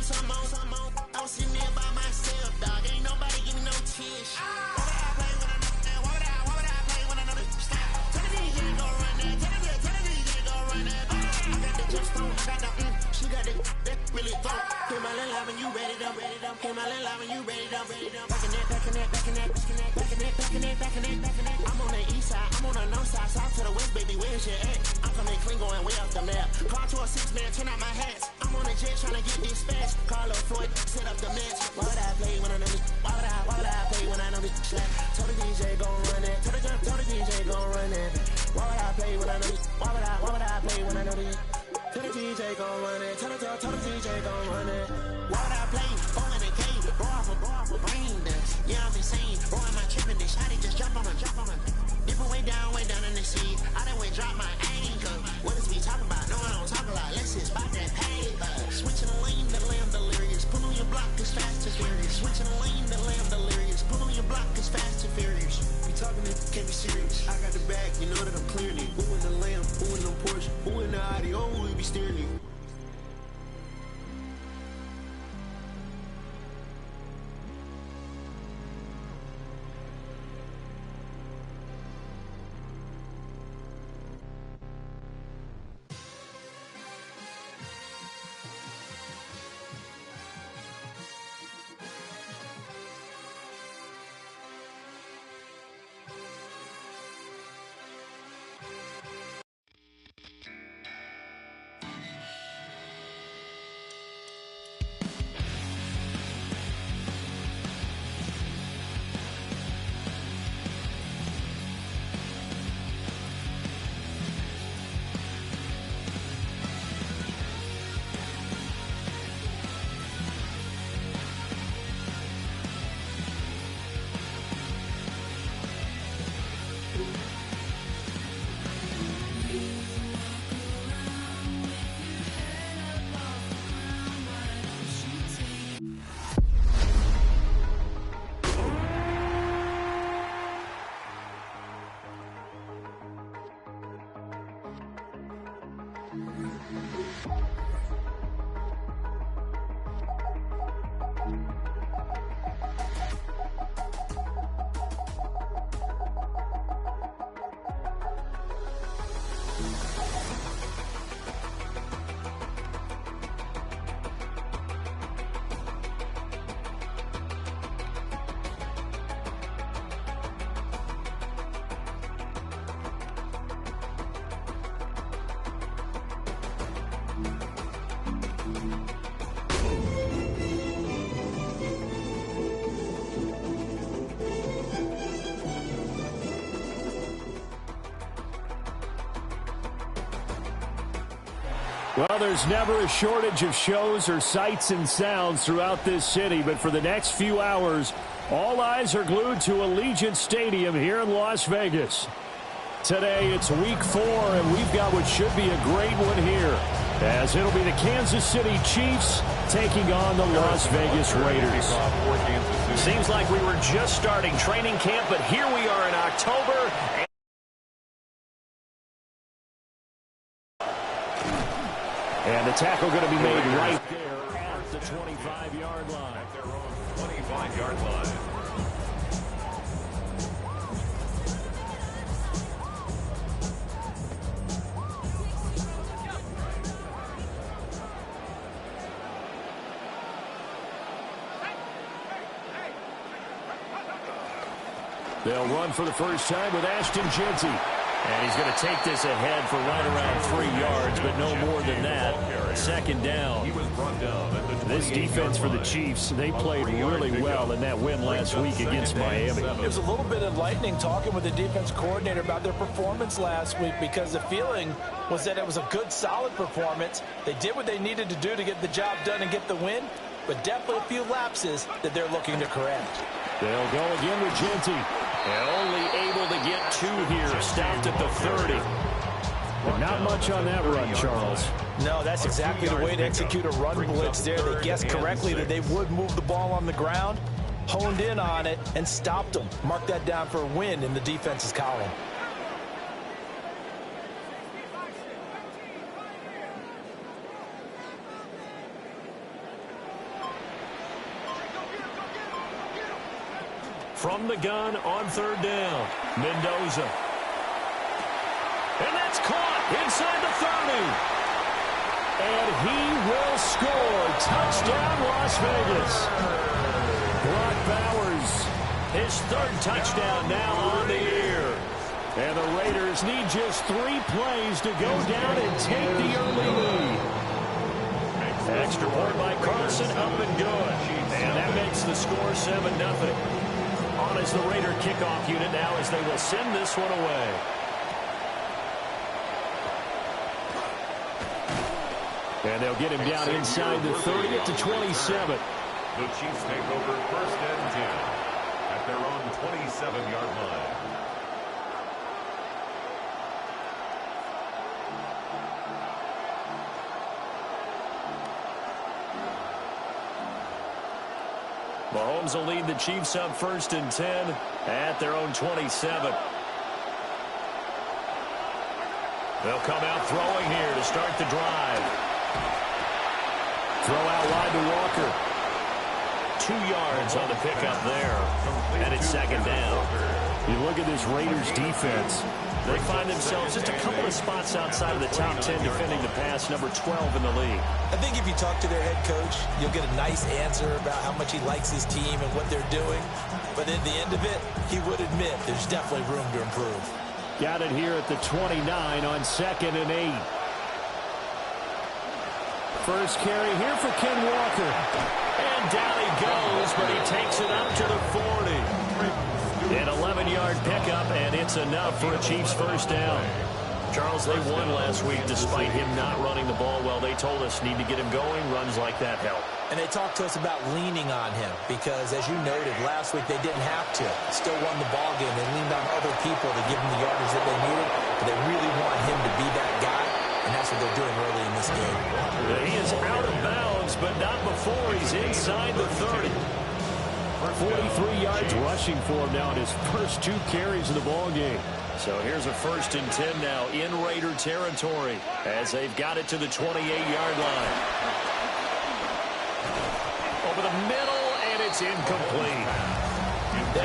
some more. I was sitting there by myself, dog. Ain't nobody give me no tish. Why would I play when I know this? Tell the DJ go run that. Tell the DJ go run that. I got the just phone. I got the she got that really throw. Came out and live when you ready to. Came out and live when you ready to. Back in that. I'm on the east side. I'm on the north side. South to the west, baby. Where's your at? I'm coming clean, going way off the map. Car to a 6-man, turn out my hats. I'm on a jet trying to get dispatched. Carlo Floyd, set up the match. Why would I play when I know this? Why would I play when I know this? Tell the DJ gon' run it. Tell the DJ gon' run it. Why would I play when I know this? Why would I play when I know this? Tell the DJ gon' run it. Tell the DJ gon' run it. Why would I play? Ball in the cave. Roll off a brain dust. Yeah, I'm insane. Rolling my trip and this shotty just jump on him. Dipping way down in the sea. I done way drop my anchor. What is we talking about? No, I don't talk a lot. Let's just spot that paper. Switching the lane, the lamb delirious. Pull on your block, it's fast and furious. Switching the lane, the lamb delirious. Pull on your block, it's fast and furious. We talking it, can't be serious. I got the bag, you know that I'm clearing it. Who in the lamb, who in the Porsche, who in the Audi, oh, we be steering it. Well, there's never a shortage of shows or sights and sounds throughout this city, but for the next few hours, all eyes are glued to Allegiant Stadium here in Las Vegas. Today, it's week 4, and we've got what should be a great one here, as it'll be the Kansas City Chiefs taking on the Las Vegas Raiders. Seems like we were just starting training camp, but here we are in October. And the tackle going to be made right there at the 25-yard line. At their own 25-yard line. They'll run for the first time with Ashton Jeanty. And he's going to take this ahead for right around 3 yards, but no more than that. Second down. This defense for the Chiefs, they played really well in that win last week against Miami. It was a little bit enlightening talking with the defense coordinator about their performance last week, because the feeling was that it was a good, solid performance. They did what they needed to do to get the job done and get the win, but definitely a few lapses that they're looking to correct. They'll go again with Jeanty. And only able to get 2 here, stopped at the 30. But not much on that run, Charles. No, that's exactly the way to execute a run blitz there. They guessed correctly that they would move the ball on the ground, honed in on it, and stopped them. Mark that down for a win in the defense's column. from the gun on third down. Mendoza. And that's caught inside the 30. And he will score. Touchdown, Las Vegas. Brock Bowers, his third touchdown now on the year. And the Raiders need just 3 plays to go down and take the early lead. Extra point by Carson, up and good. And that makes the score 7-0. On is the Raider kickoff unit now as they will send this one away. And they'll get him down inside the 30 to 27. The Chiefs take over 1st and 10 at their own 27-yard line. Mahomes will lead the Chiefs up 1st and 10 at their own 27. They'll come out throwing here to start the drive. Throw out wide to Walker. 2 yards on the pickup there. And it's 2nd down. You look at this Raiders defense. They find themselves just a couple of spots outside of the top 10 defending the pass, number 12 in the league. I think if you talk to their head coach, you'll get a nice answer about how much he likes his team and what they're doing. But at the end of it, he would admit there's definitely room to improve. Got it here at the 29 on 2nd and 8. First carry here for Ken Walker. And down he goes, but he takes it up to the 40. An 11-yard pickup, and it's enough for a Chiefs first down. Charles, they won last week despite him not running the ball well. They told us need to get him going. Runs like that help. And they talked to us about leaning on him because, as you noted, last week they didn't have to. Still won the ball game. They leaned on other people to give them the yardage that they needed, but they really want him to be that guy, and that's what they're doing early in this game. He is out of bounds, but not before he's inside the 30. 43 yards rushing for him now in his first 2 carries of the ball game. So here's a 1st and 10 now in Raider territory as they've got it to the 28-yard line. Over the middle, and it's incomplete.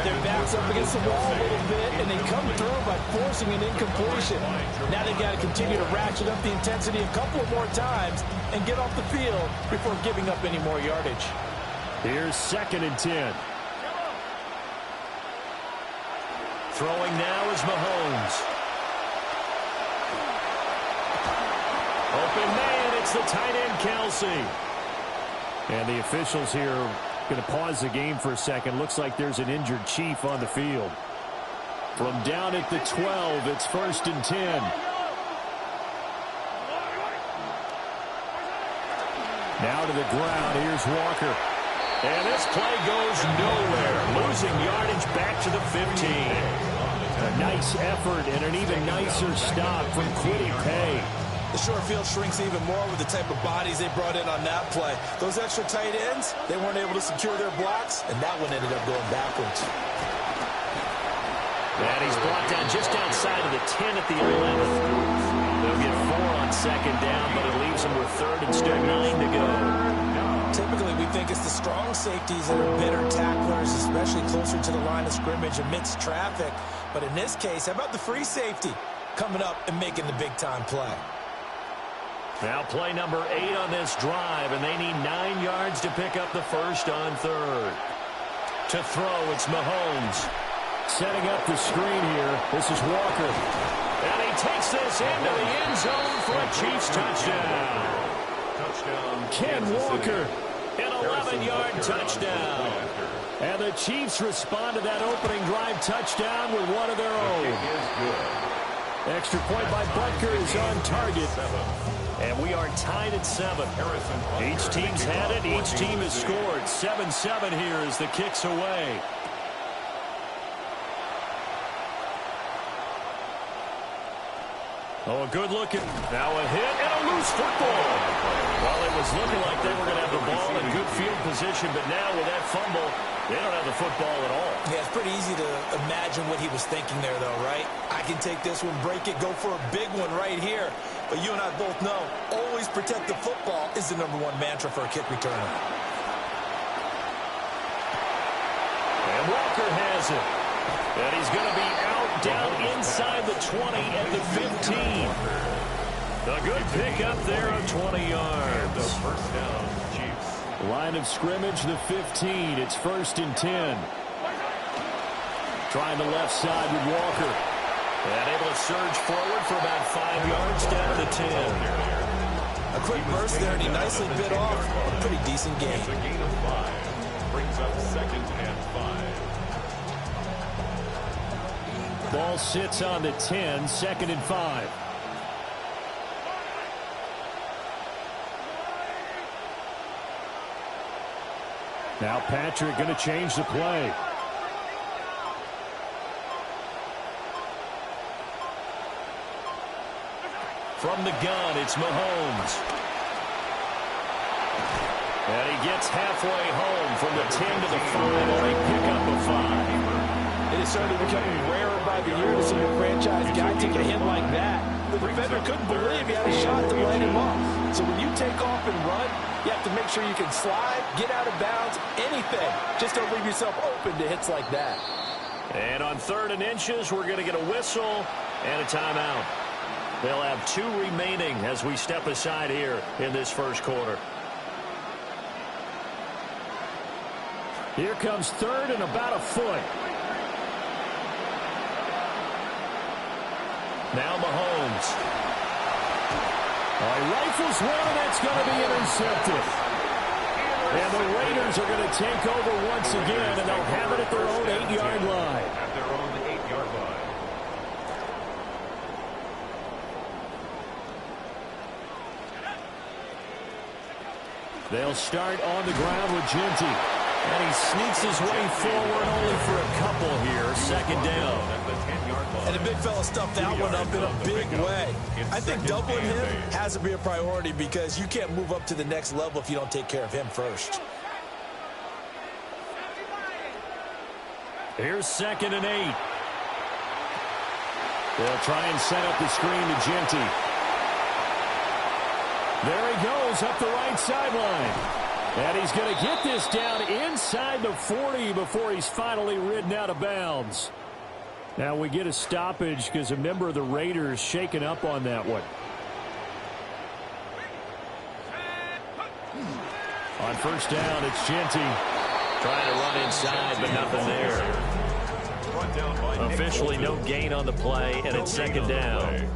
Their backs up against the wall a little bit, and they come through by forcing an incompletion. Now they've got to continue to ratchet up the intensity a couple more times and get off the field before giving up any more yardage. Here's 2nd and 10. Throwing now is Mahomes. Open man, it's the tight end, Kelsey. And the officials here are going to pause the game for a second. Looks like there's an injured Chief on the field. From down at the 12, it's 1st and 10. Now to the ground, here's Walker. And this play goes nowhere. Losing yardage back to the 15. A nice effort and an even nicer stop from Kwity Paye. The short field shrinks even more with the type of bodies they brought in on that play. Those extra tight ends, they weren't able to secure their blocks, and that one ended up going backwards. And he's brought down just outside of the 10 at the 11th. They'll get 4 on 2nd down, but it leaves them with 3rd and still 9 to go. Typically, we think it's the strong safeties that are better tacklers, especially closer to the line of scrimmage amidst traffic. But in this case, how about the free safety coming up and making the big-time play? Now play number 8 on this drive, and they need 9 yards to pick up the first on 3rd. To throw, it's Mahomes. Setting up the screen here, this is Walker. And he takes this into the end zone for a Chiefs touchdown. Ken Walker, an 11-yard touchdown. And the Chiefs respond to that opening drive touchdown with one of their own. Extra point by Butker is on target. And we are tied at 7. Each team's had it. Each team has scored. 7-7 here as the kick's away. Oh, a good look at now a hit and a loose football. Well, it was looking like they were going to have the ball in good field position, but now with that fumble, they don't have the football at all. Yeah, it's pretty easy to imagine what he was thinking there, though, right? I can take this one, break it, go for a big one right here. But you and I both know, always protect the football is the #1 mantra for a kick returner. And And Walker has it. And he's going to be out down inside the 20 at the 15. A good pickup there of 20 yards. First down, Chiefs. Line of scrimmage, the 15. It's 1st and 10. Trying the left side with Walker. And able to surge forward for about 5 yards down to the 10. A quick burst there, and he nicely bit off a pretty decent gain. It's a gain of 5. Brings up 2nd and 5. Ball sits on the 10, 2nd and 5. Now Patrick going to change the play. From the gun, it's Mahomes. And he gets halfway home from the 10 to the 5 on a pickup of 5. It is certainly becoming rarer by the year to see a franchise guy take a hit like that. The defender couldn't believe he had a shot to light him up. So when you take off and run, you have to make sure you can slide, get out of bounds, anything. Just don't leave yourself open to hits like that. And on 3rd and inches, we're going to get a whistle and a timeout. They'll have 2 remaining as we step aside here in this first quarter. Here comes 3rd and about a foot. Now Mahomes. He rifles one, and that's going to be intercepted. And the Raiders are going to take over once again, and they'll have it at their own 8-yard line. At their own 8-yard line. They'll start on the ground with Genty. And he sneaks his way forward only for a couple here. 2nd down. And the big fella stuffed that one up in a big way. I think doubling him has to be a priority because you can't move up to the next level if you don't take care of him first. Here's 2nd and 8. They'll try and set up the screen to Genty. There he goes up the right sideline. And he's going to get this down inside the 40 before he's finally ridden out of bounds. Now we get a stoppage because a member of the Raiders shaken up on that one. On 1st down, it's Genty. Trying to run inside, but nothing there. Officially no gain on the play, and it's 2nd down.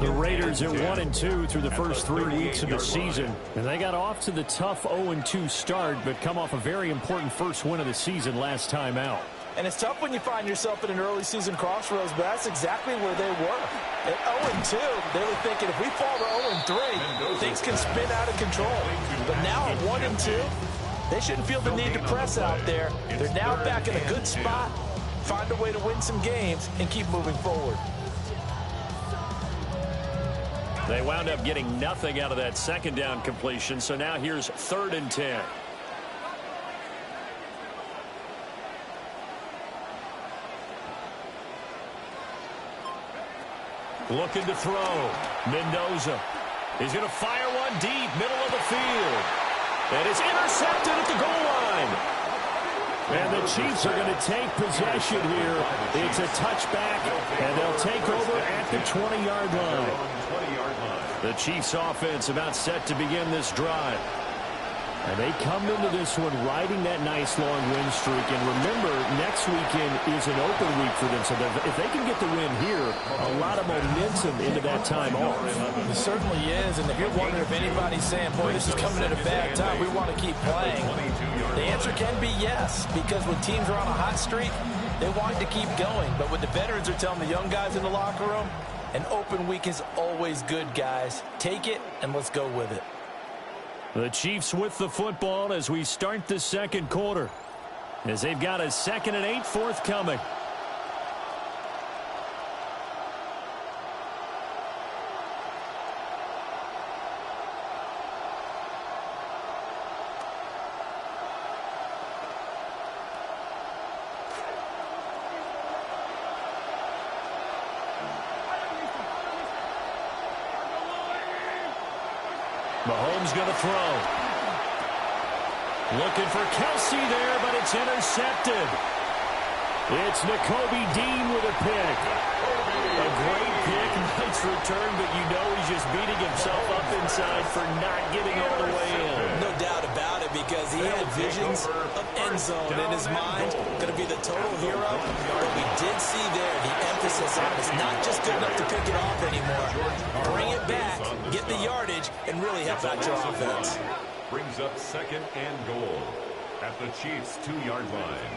The Raiders are 1-2 through the first 3 weeks of the season, and they got off to the tough 0-2 start, but come off a very important first win of the season last time out. And it's tough when you find yourself at an early season crossroads, but that's exactly where they were. At 0-2, they were thinking if we fall to 0-3, things can spin out of control. But now at 1-2, they shouldn't feel the need to press out there. They're now back in a good spot, find a way to win some games, and keep moving forward. They wound up getting nothing out of that 2nd down completion, so now here's 3rd and 10. Looking to throw. Mendoza. He's going to fire one deep, middle of the field. And it's intercepted at the goal line. And the Chiefs are going to take possession here. It's a touchback, and they'll take over at the 20-yard line. The Chiefs offense about set to begin this drive. And they come into this one riding that nice long win streak. And remember, next weekend is an open week for them. So if they can get the win here, a lot of momentum into that time off. It certainly is. And if you're wondering if anybody's saying, boy, this is coming at a bad time, we want to keep playing, the answer can be yes. Because when teams are on a hot streak, they want to keep going. But what the veterans are telling the young guys in the locker room, an open week is always good, guys. Take it, and let's go with it. The Chiefs with the football as we start the 2nd quarter, as they've got a 2nd and 8 forthcoming. Mahomes going to throw. Looking for Kelsey there, but it's intercepted. It's Nakobe Dean with a pick. A great pick, nice return, but you know he's just beating himself up inside for not getting all the way in. No doubt about it, because he had visions of end zone in his mind. Going to be the total hero. But we did see there the emphasis on it's not just good enough to pick it off anymore. Bring it back, get the yardage, and really help out your offense. Brings up 2nd and goal at the Chiefs' 2-yard line.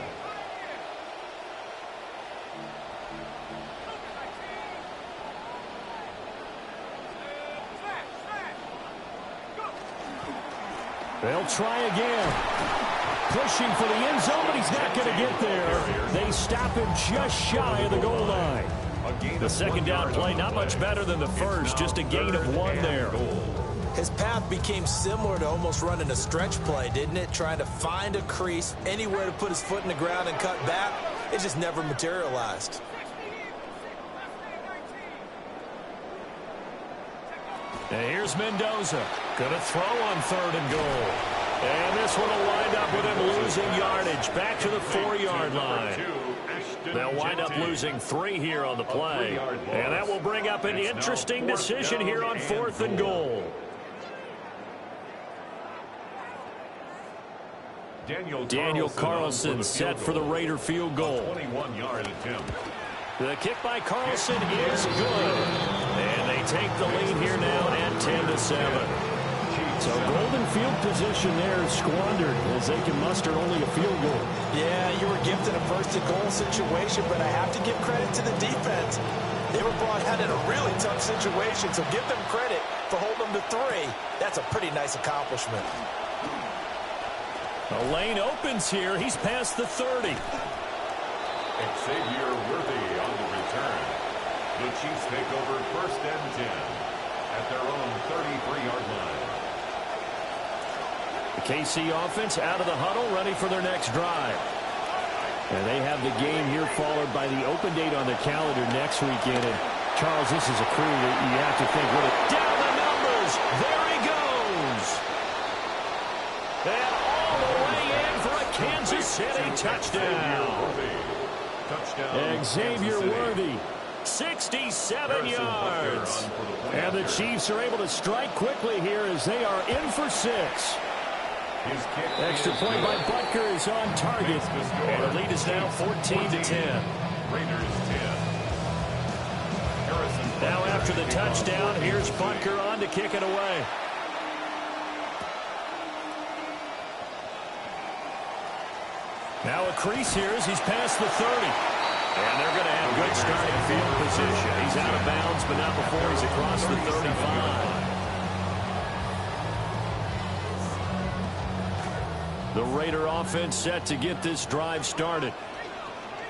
They'll try again. Pushing for the end zone, but he's not going to get there. They stop him just shy of the goal line. The second down play, not much better than the first, just a gain of 1 there. His path became similar to almost running a stretch play, didn't it? Trying to find a crease, anywhere to put his foot in the ground and cut back. It just never materialized. And here's Mendoza. Going to throw on 3rd and goal. And this one will wind up with him losing yardage. Back to the 4-yard line. They'll wind up losing 3 here on the play. And that will bring up an interesting decision here on 4th and goal. Daniel Carlson set for the Raider field goal. 21-yard attempt. The kick by Carlson is good. And they take the lead here now at 10-7. So golden field position there is squandered as they can muster only a field goal. Yeah, you were gifted a 1st-and-goal situation, but I have to give credit to the defense. They were brought out in a really tough situation, so give them credit for holding them to 3. That's a pretty nice accomplishment. The lane opens here. He's past the 30. Xavier Worthy on the return. The Chiefs take over 1st and 10 at their own 33-yard line. The KC offense out of the huddle, ready for their next drive. And they have the game here followed by the open date on the calendar next weekend. And Charles, this is a crew that you have to think with it. Down the numbers. There he goes. And all the way in for a Kansas City touchdown. Xavier Worthy, 67 yards. And the Chiefs are able to strike quickly here as they are in for 6. Extra point by Butker is on target. And the lead is now 14-10. Now after the touchdown, here's Butker on to kick it away. Now a crease here as he's past the 30. And they're going to have good starting field position. He's out of bounds, but not before he's across the 35. The Raider offense set to get this drive started.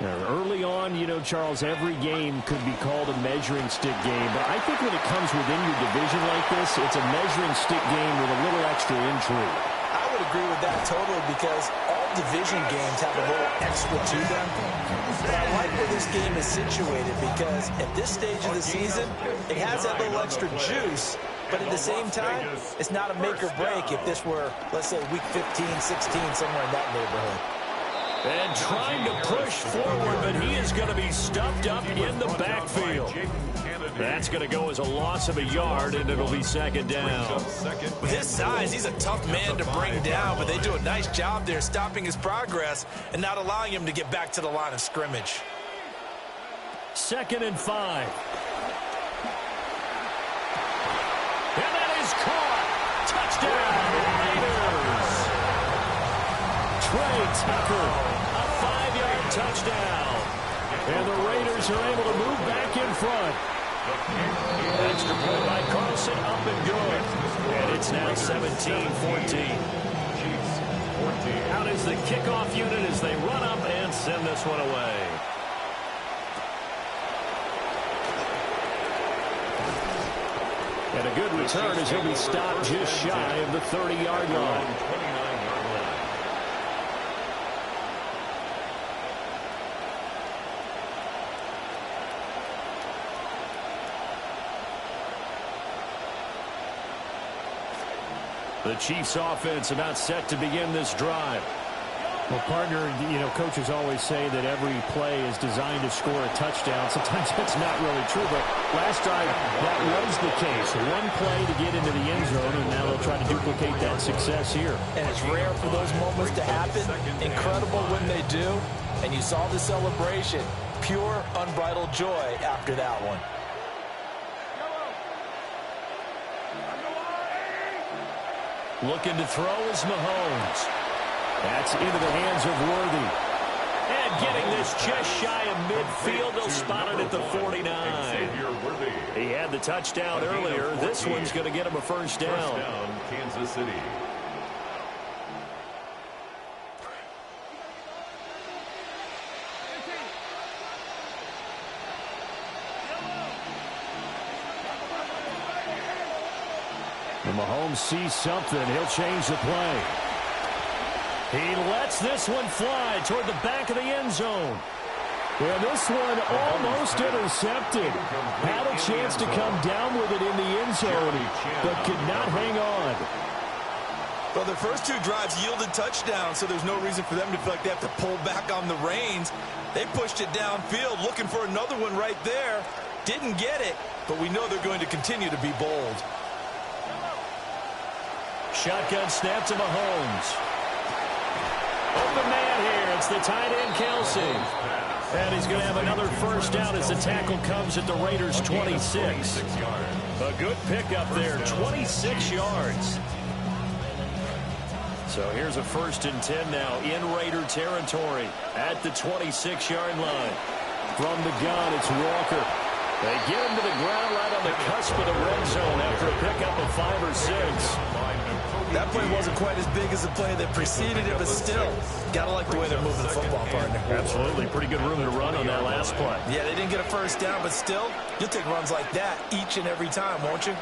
Now, early on, you know, Charles, every game could be called a measuring stick game. But I think when it comes within your division like this, it's a measuring stick game with a little extra intrigue. I would agree with that totally, because all division games have a little extra to them. But I like where this game is situated, because at this stage of the season, it has that little extra juice. But at the same time, it's not a make or break if this were, let's say, week 15, 16, somewhere in that neighborhood. And trying to push forward, but he is going to be stuffed up in the backfield. That's going to go as a loss of a yard, and it'll be 2nd down. With his size, he's a tough man to bring down, but they do a nice job there stopping his progress and not allowing him to get back to the line of scrimmage. 2nd and 5. And that is caught. Touchdown, Raiders. Trey Tucker, a 5-yard touchdown. And the Raiders are able to move back in front. Extra point by Carlson, up and good. And it's now 17-14. Out is the kickoff unit as they run up and send this one away. And a good return as he'll be stopped just shy of the 30-yard line. The Chiefs offense about set to begin this drive. Well, partner, coaches always say that every play is designed to score a touchdown. Sometimes that's not really true, but last drive, that was the case. One play to get into the end zone, and now they'll try to duplicate that success here. And it's rare for those moments to happen. Incredible when they do. And you saw the celebration. Pure, unbridled joy after that one. Looking to throw is Mahomes. That's into the hands of Worthy. And getting this just shy of midfield. They'll spot it at the 49. He had the touchdown earlier. This one's going to get him a first down. First down, Kansas City. When Mahomes sees something, he'll change the play. He lets this one fly toward the back of the end zone. And this one almost intercepted. Had a chance to come down with it in the end zone, but could not hang on. Well, their first two drives yielded touchdowns, so there's no reason for them to feel like they have to pull back on the reins. They pushed it downfield, looking for another one right there. Didn't get it, but we know they're going to continue to be bold. Shotgun snap to Mahomes. Open man here. It's the tight end, Kelsey. And he's going to have another first down as the tackle comes at the Raiders' 26. A good pickup there, 26 yards. So here's a 1st and 10 now in Raider territory at the 26-yard line. From the gun, it's Walker. They get him to the ground right on the cusp of the red zone after a pickup of 5 or 6. That play wasn't quite as big as the play that preceded it, but still, gotta like the way they're moving the football, partner. Absolutely. Pretty good room to run on that last play. Yeah, they didn't get a first down, but still, you'll take runs like that each and every time, won't you?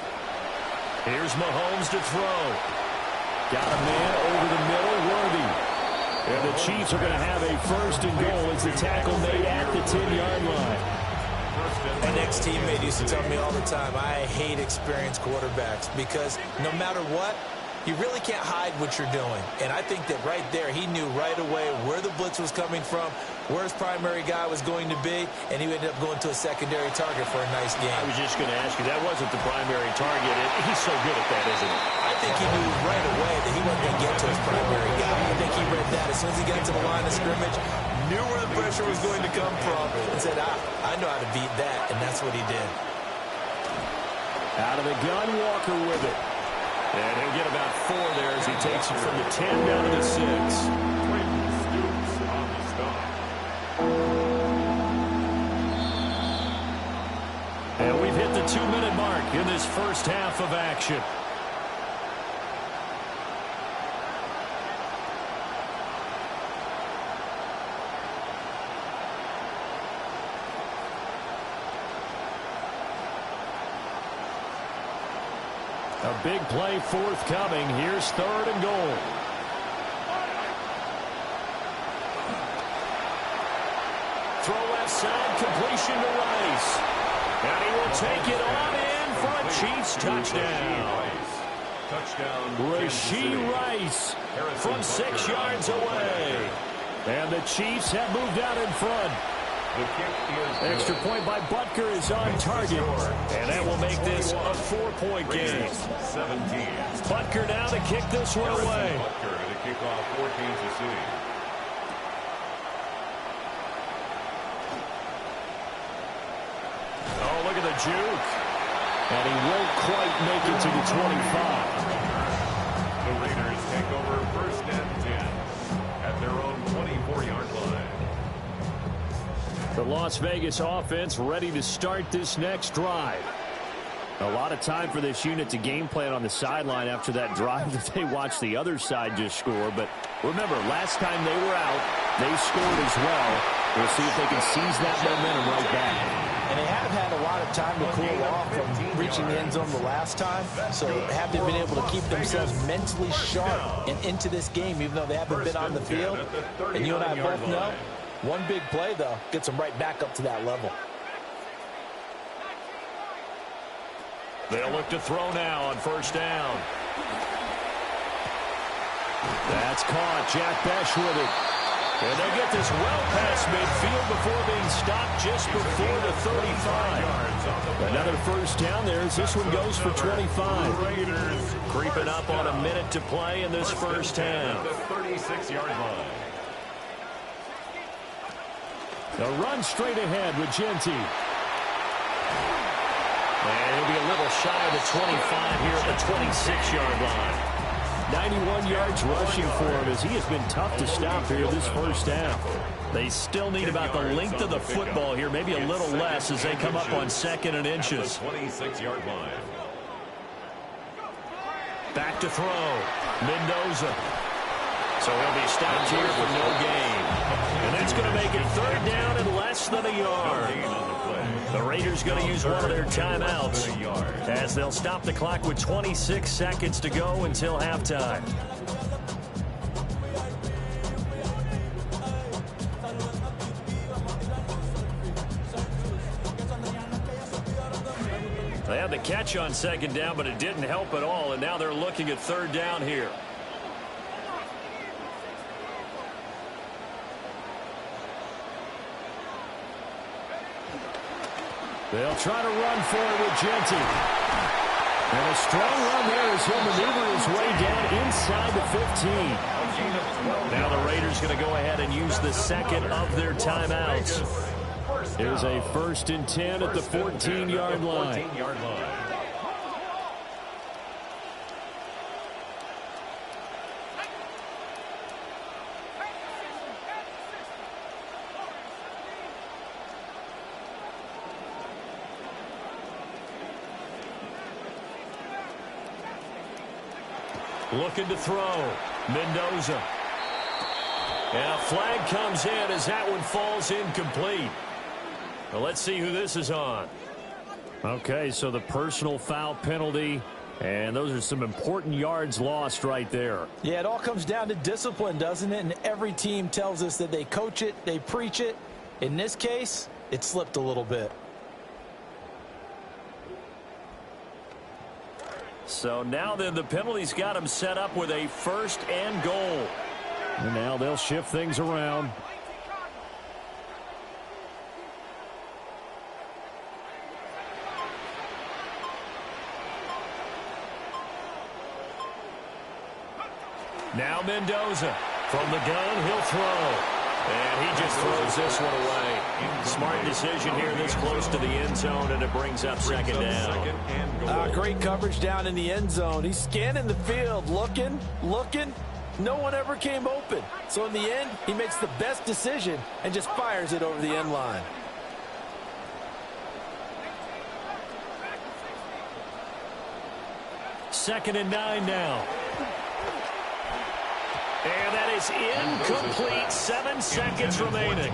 Here's Mahomes to throw. Got a man over the middle, Worthy. And the Chiefs are going to have a 1st and goal as the tackle made at the 10-yard line. An ex-teammate used to tell me all the time, I hate experienced quarterbacks because no matter what, you really can't hide what you're doing. And I think that right there, he knew right away where the blitz was coming from, where his primary guy was going to be, and he ended up going to a secondary target for a nice game. I was just going to ask you, that wasn't the primary target. He's so good at that, isn't he? I think he knew right away that he wasn't going to get to his primary guy. I think he read that as soon as he got to the line of scrimmage, knew where the pressure was going to come from, and said, I know how to beat that, and that's what he did. Out of the gun, Walker with it. And he'll get about 4 there as he takes it from the 10 down to the 6. And we've hit the 2-minute mark in this first half of action. A big play forthcoming. Here's 3rd and goal. Throw left side, completion to Rice. And he will take it on in for a Chiefs touchdown. Rashee Rice from 6 yards away. And the Chiefs have moved out in front. Extra point by Butker is on target. And that will make this a 4-point game. 17. Butker now to kick this one away. Butker to kick off for Kansas City. Oh, look at the juke. And he won't quite make it to the 25. The Raiders take over 1st and 10 at their own 24-yard line. The Las Vegas offense ready to start this next drive. A lot of time for this unit to game plan on the sideline after that drive that they watched the other side just score. But remember, last time they were out, they scored as well. We'll see if they can seize that momentum right back. And they have had a lot of time to cool off from reaching the end zone the last time. So have they been able to keep themselves mentally sharp and into this game, even though they haven't been on the field? And you and I both know, one big play, though, gets them right back up to that level. They'll look to throw now on 1st down. That's caught. Jack Besh with it. And they get this well past midfield before being stopped just before the 35. Another first down there as this one goes for 25. Raiders Creeping up on a minute to play in this first half. the 36-yard line. A run straight ahead with Genty. And he'll be a little shy of the 25 here at the 26-yard line. 91 yards rushing for him as he has been tough to stop here this first half. They still need about the length of the football here, maybe a little less as they come up on 2nd and inches. 26-yard line. Back to throw. Mendoza. So he'll be stopped here for no gain. And that's going to make it 3rd down and less than a yard. The Raiders going to use one of their timeouts as they'll stop the clock with 26 seconds to go until halftime. They had the catch on 2nd down, but it didn't help at all, and now they're looking at 3rd down here. They'll try to run for it with Genty. And a strong run there as he'll maneuver his way down inside the 15. Now the Raiders going to go ahead and use the 2nd of their timeouts. Here's a 1st and 10 at the 14-yard line. Looking to throw. Mendoza. And a flag comes in as that one falls incomplete. Well, let's see who this is on. Okay, so the personal foul penalty, and those are some important yards lost right there. Yeah, it all comes down to discipline, doesn't it? And every team tells us that they coach it, they preach it. In this case, it slipped a little bit. So now then, the penalty's got them set up with a 1st and goal. And now they'll shift things around. Now Mendoza from the gun, he'll throw. And he just throws this one away. Smart decision here this close to the end zone, and it brings up 2nd down. Great coverage down in the end zone. He's scanning the field, looking. No one ever came open. So in the end, he makes the best decision and just fires it over the end line. Second and 9 now. And that is incomplete. 7 seconds remaining.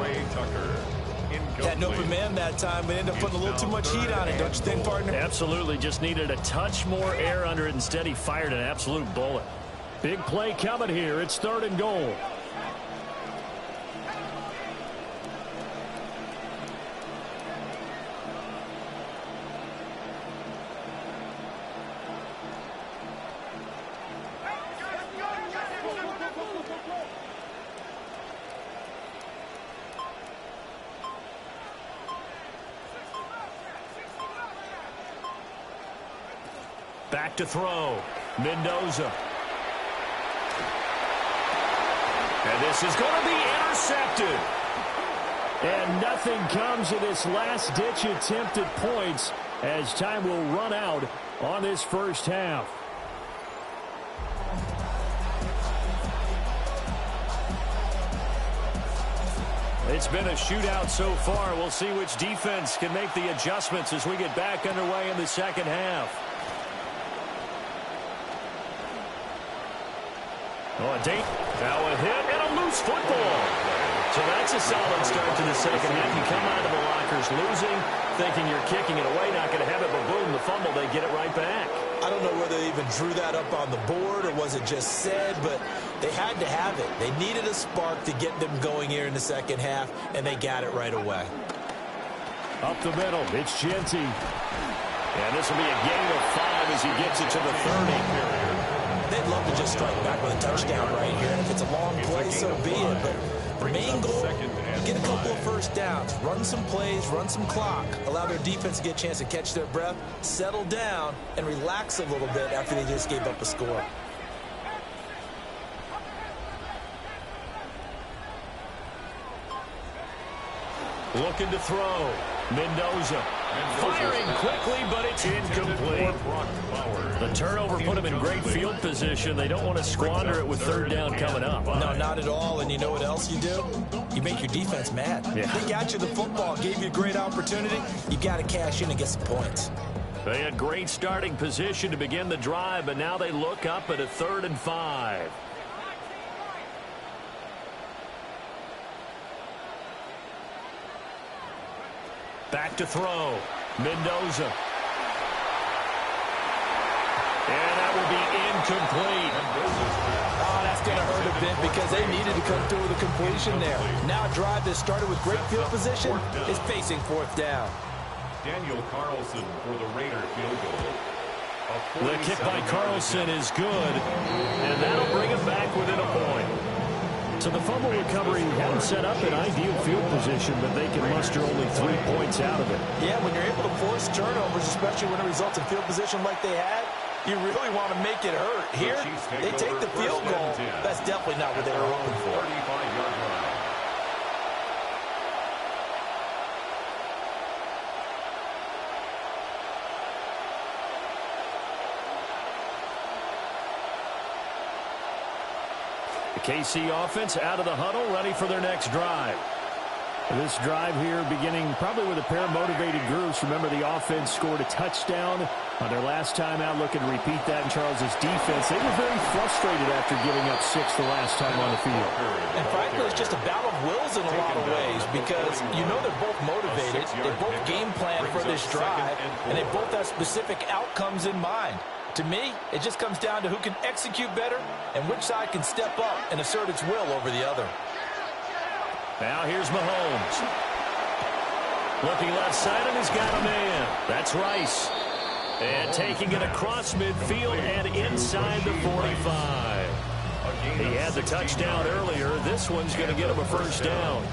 Had an open man that time, but ended up putting a little too much heat on it, don't you think, partner? Absolutely. Just needed a touch more air under it. Instead, he fired an absolute bullet. Big play coming here. It's 3rd and goal. Back to throw. Mendoza. And this is going to be intercepted. And nothing comes of this last-ditch attempt at points as time will run out on this first half. It's been a shootout so far. We'll see which defense can make the adjustments as we get back underway in the second half. Oh, a date. Now a hit and a loose football. So that's a solid start to the second half. You come out of the lockers losing, thinking you're kicking it away, not going to have it, but boom, the fumble, they get it right back. I don't know whether they even drew that up on the board or was it just said, but they had to have it. They needed a spark to get them going here in the second half, and they got it right away. Up the middle, it's Genty. And this will be a gain of 5 as he gets it to the 30. They love to just strike back with a touchdown right here. And if it's a long play, so be it. But the main goal, get a couple of first downs, run some plays, run some clock, allow their defense to get a chance to catch their breath, settle down, and relax a little bit after they just gave up a score. Looking to throw. Mendoza firing quickly, but it's incomplete. The turnover put them in great field position. They don't want to squander it with third down coming up. No, not at all. And you know what else you do? You make your defense mad. Yeah. They got you the football, gave you a great opportunity. You got to cash in and get some points. They had great starting position to begin the drive, but now they look up at a 3rd and 5. Back to throw. Mendoza. And that will be incomplete. Oh, that's going to hurt a bit because they needed to come through with a completion there. Now a drive that started with great field position is facing 4th down. Daniel Carlson for the Raider field goal. The kick by Carlson is good, and that'll bring him back within a point. So the fumble recovery had him set up in ideal field position, but they can muster only 3 points out of it. Yeah, when you're able to force turnovers, especially when it results in field position like they had, you really want to make it hurt. Here, they take the field goal. That's definitely not what they were hoping for. 35-yard line. The KC offense out of the huddle, ready for their next drive. This drive here beginning probably with a pair of motivated groups. Remember, the offense scored a touchdown on their last time out. Looking to repeat that in Charles's defense. They were very frustrated after giving up 6 the last time on the field. And frankly, it's just a battle of wills in a lot of ways because you know they're both motivated. They both game plan for this drive, and they both have specific outcomes in mind. To me, it just comes down to who can execute better and which side can step up and assert its will over the other. Now here's Mahomes. Looking left side, and he's got a man. That's Rice. And taking it across midfield and inside the 45. He had the touchdown earlier. This one's going to get him a first down.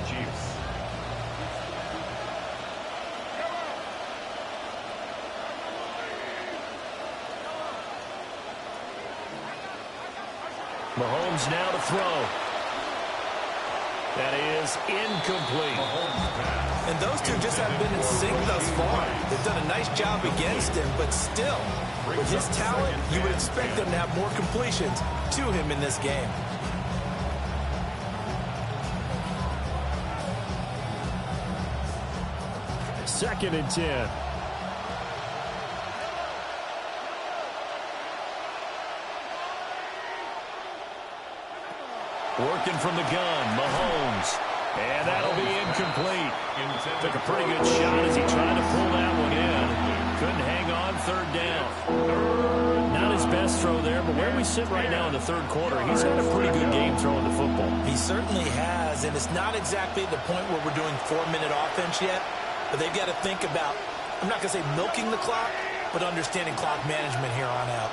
Mahomes now to throw. That is incomplete. And those two just haven't been in sync thus far. They've done a nice job against him, but still, with his talent, you would expect them to have more completions to him in this game. Second and 10. Working from the gun, Mahomes. And that'll be incomplete. Took a pretty good shot as he tried to pull that one in. Couldn't hang on, 3rd down. Not his best throw there, but where we sit right now in the 3rd quarter, he's had a pretty good game throwing the football. He certainly has, and it's not exactly the point where we're doing 4-minute offense yet, but they've got to think about, I'm not going to say milking the clock, but understanding clock management here on out.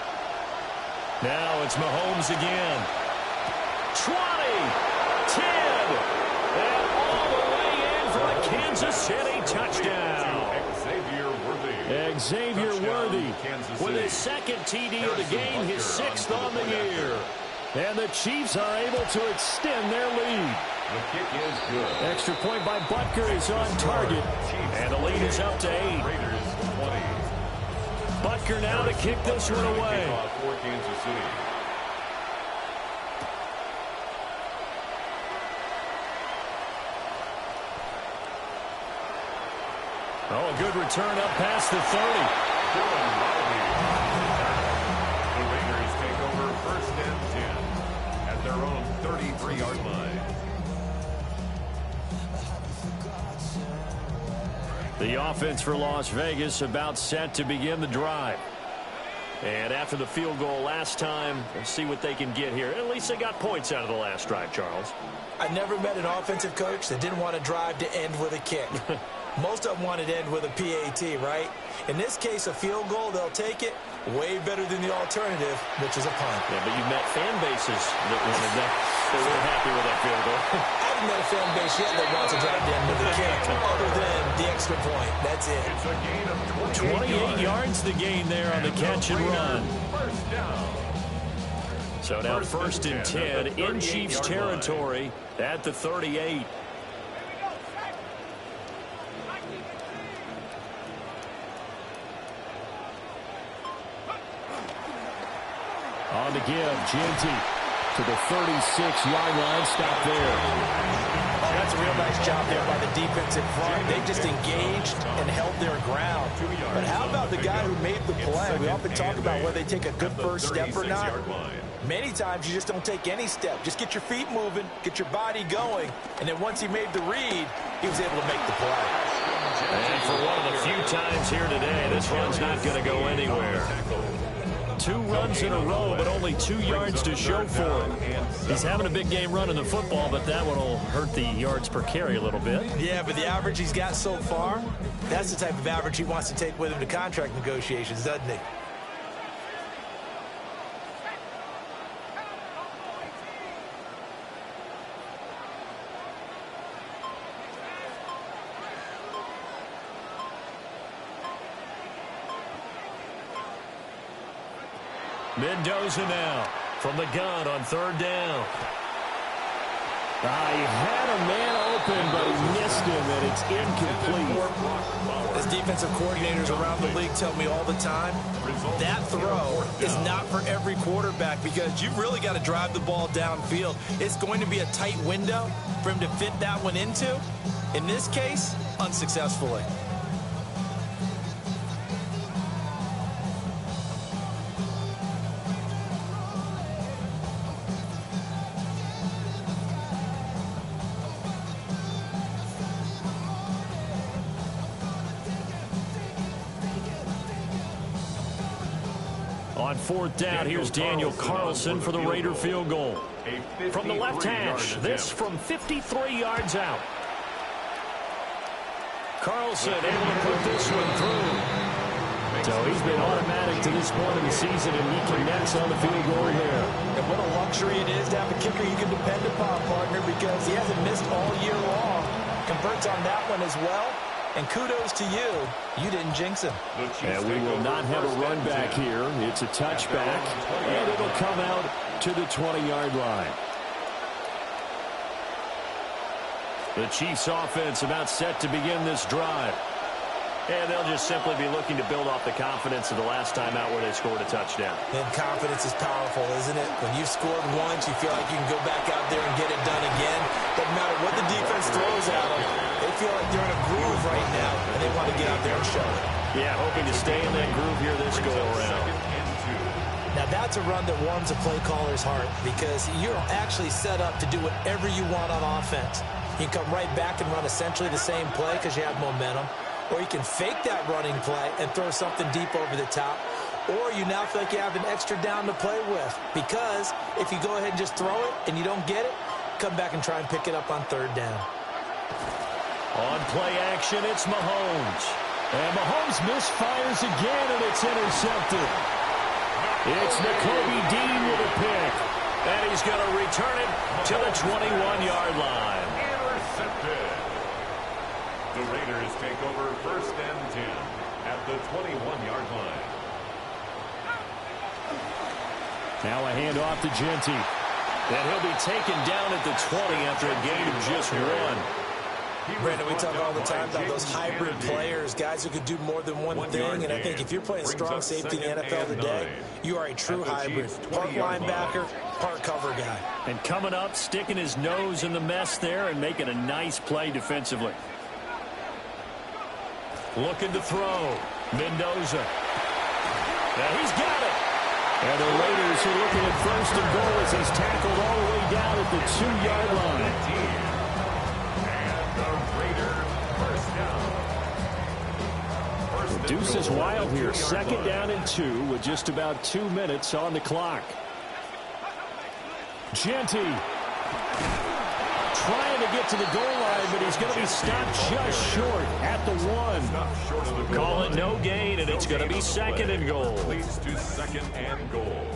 Now it's Mahomes again. 20, 10, and all the way in for a Kansas City touchdown. Xavier Worthy with his 2nd TD of the game, his 6th on the year. And the Chiefs are able to extend their lead. The kick is good. Extra point by Butker is on target. And the lead is up to 8. Butker now to kick this one away. For Kansas City. Oh, a good return up past the 30. The Raiders take over 1st and 10 at their own 33-yard line. The offense for Las Vegas about set to begin the drive. And after the field goal last time, we'll see what they can get here. At least they got points out of the last drive, Charles. I never met an offensive coach that didn't want to drive to end with a kick. Most of them want it to end with a PAT, right? In this case, a field goal, they'll take it. Way better than the alternative, which is a punt. Yeah, but you met fan bases that wanted that. They weren't happy with that field goal. I haven't met a fan base yet that wants to drive the end of the kick, other than the extra point. That's it. It's a gain of 28 yards the gain there on the catch and run. First down. So now first and 10 in Chiefs territory at the 38. On the give, Genty to the 36-yard line. Stop there. Oh, that's a real nice job there by the defensive front. They just engaged and held their ground. But how about the guy who made the play? We often talk about whether they take a good first step or not. Many times you just don't take any step. Just get your feet moving, get your body going, and then once he made the read, he was able to make the play. And for one of the few times here today, this run's not going to go anywhere. 2 runs in a row, but only 2 yards to show for him. He's having a big game running the football, but that one will hurt the yards per carry a little bit. Yeah, but the average he's got so far, that's the type of average he wants to take with him to contract negotiations, doesn't he? Mendoza now from the gun on 3rd down. He had a man open, but he missed him, and it's incomplete. As defensive coordinators around the league tell me all the time, that throw is not for every quarterback because you've really got to drive the ball downfield. It's going to be a tight window for him to fit that one into. In this case, unsuccessfully. On 4th down, here's Daniel Carlson for the Raider field goal. From the left hash, this from 53 yards out. Carlson able to put this one through. So he's been automatic to this point in the season, and he connects on the field goal here. And what a luxury it is to have a kicker you can depend upon, partner, because he hasn't missed all year long. Converts on that one as well. And kudos to you. You didn't jinx him. And we will not have a run back here. It's a touchback, and it'll come out to the 20-yard line. The Chiefs offense about set to begin this drive. And they'll just simply be looking to build off the confidence of the last time out where they scored a touchdown. And confidence is powerful, isn't it? When you've scored once, you feel like you can go back out there and get it done again. Doesn't matter what the defense throws at them. They feel like they're in a groove right now, and they want to get out there and show it. Yeah, hoping to stay in that groove here this go-around. Now, that's a run that warms a play caller's heart because you're actually set up to do whatever you want on offense. You can come right back and run essentially the same play because you have momentum. Or you can fake that running play and throw something deep over the top. Or you now feel like you have an extra down to play with. Because if you go ahead and just throw it and you don't get it, come back and try and pick it up on 3rd down. On play action, it's Mahomes. And Mahomes misfires again, and it's intercepted. It's Nakobe Dean with a pick. And he's going to return it to the 21-yard line. Intercepted. The Raiders take over 1st and 10 at the 21-yard line. Now a handoff to Genty. And he'll be taken down at the 20 after a gain of just 1. Brandon, we talk all the time about those hybrid players, guys who could do more than one thing. And I think if you're playing strong safety in the NFL today, you are a true hybrid. Part linebacker, part cover guy. And coming up, sticking his nose in the mess there and making a nice play defensively. Looking to throw. Mendoza. Now he's got it. And the Raiders are looking at 1st and goal as he's tackled all the way down at the 2-yard line. And the Raiders 1st down. The deuce is wild here. 2nd down and 2 with just about 2 minutes on the clock. Genty trying to get get to the goal line, but he's going to be stopped just short at the 1. Call it no gain, and it's going to be second and goal. Leads to second and goal.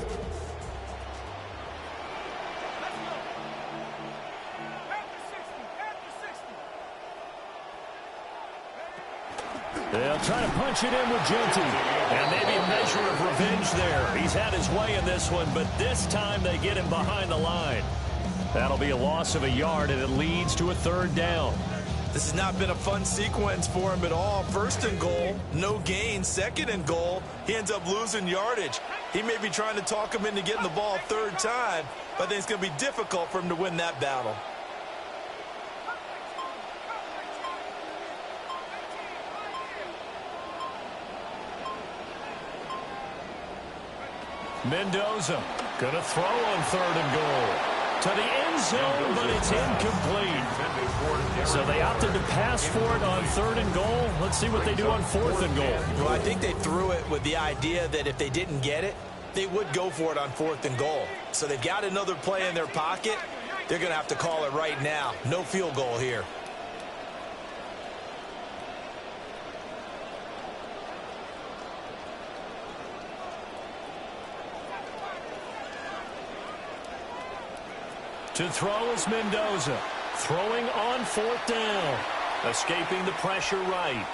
They'll try to punch it in with Genty. And maybe a measure of revenge there. He's had his way in this one, but this time they get him behind the line. That'll be a loss of a yard, and it leads to a third down. This has not been a fun sequence for him at all. First and goal, no gain. Second and goal, he ends up losing yardage. He may be trying to talk him into getting the ball third time, but I think it's going to be difficult for him to win that battle. Mendoza going to throw on third and goal. To the end zone, but it's incomplete. So they opted to pass for it on third and goal. Let's see what they do on fourth and goal. Well, I think they threw it with the idea that if they didn't get it, they would go for it on fourth and goal. So they've got another play in their pocket. They're going to have to call it right now. No field goal here. To throw is Mendoza. Throwing on fourth down. Escaping the pressure right.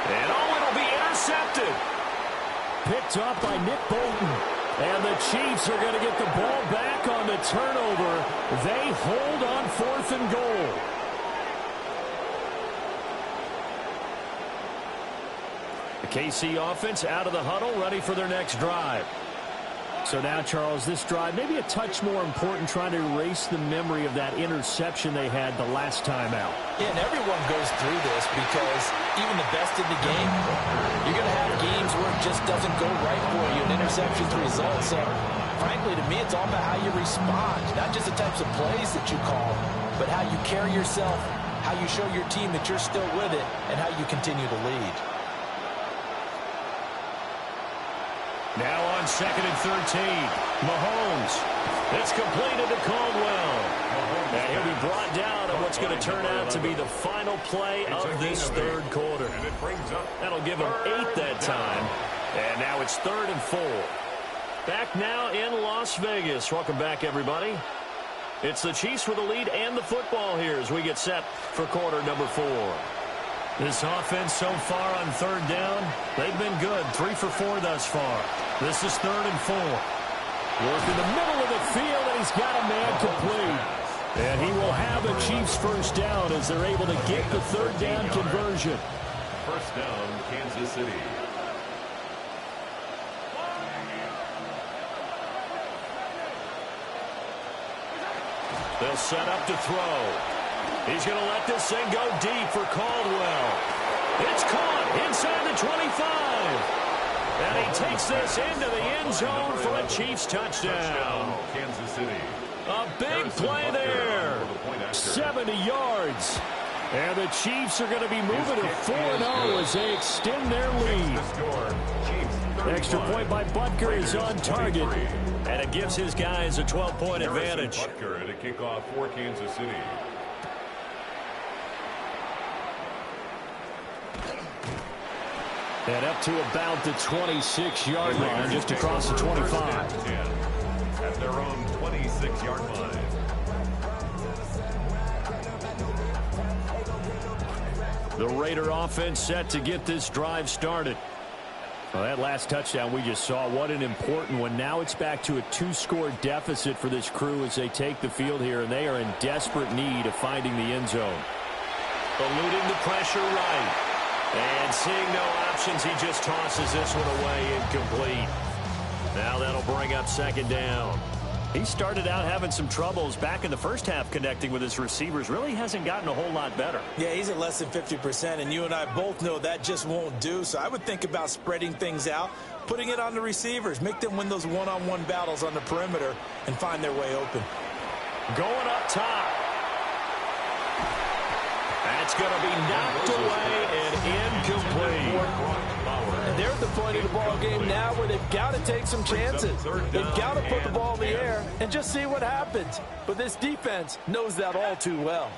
And it'll be intercepted. Picked up by Nick Bolton. And the Chiefs are going to get the ball back on the turnover. They hold on fourth and goal. The KC offense out of the huddle, ready for their next drive. So now, Charles, this drive maybe a touch more important, trying to erase the memory of that interception they had the last time out. Yeah, and everyone goes through this because even the best in the game, you're going to have games where it just doesn't go right for you, and interceptions result. So, frankly, to me, it's all about how you respond, not just the types of plays that you call, but how you carry yourself, how you show your team that you're still with it, and how you continue to lead. Now on second and 13, Mahomes. It's completed to Caldwell. And he'll be brought down on what's going to turn out to be the final play of this third quarter. That'll give him 8 that time. And now it's third and 4. Back now in Las Vegas. Welcome back, everybody. It's the Chiefs with the lead and the football here as we get set for quarter number 4. This offense so far on third down, they've been good. 3 for 4 thus far. This is third and 4. Work in the middle of the field, and he's got a man complete. And he will have a Chiefs first down as they're able to get the third down conversion. First down, Kansas City. They'll set up to throw. He's going to let this thing go deep for Caldwell. It's caught inside the 25. And he takes this into the end zone for a Chiefs touchdown. Kansas City. A big play there. 70 yards. And the Chiefs are going to be moving to 4-0 as they extend their lead. Extra point by Butker is on target. And it gives his guys a 12-point advantage. Butker to kick off for Kansas City. And up to about the 26-yard line, just across the 25. At their own 26-yard line. The Raider offense set to get this drive started. Well, that last touchdown we just saw, what an important one. Now it's back to a 2-score deficit for this crew as they take the field here, and they are in desperate need of finding the end zone. Eluding the pressure right. And seeing no options, he just tosses this one away, incomplete. Now that'll bring up second down. He started out having some troubles back in the first half connecting with his receivers. Really hasn't gotten a whole lot better. Yeah, he's at less than 50%, and you and I both know that just won't do. So I would think about spreading things out, putting it on the receivers, make them win those one-on-one battles on the perimeter, and find their way open. Going up top. That's going to be knocked away and incomplete. they're at the point of the ball game now where they've got to take some chances. They've got to put the ball in the air and just see what happens. But this defense knows that all too well.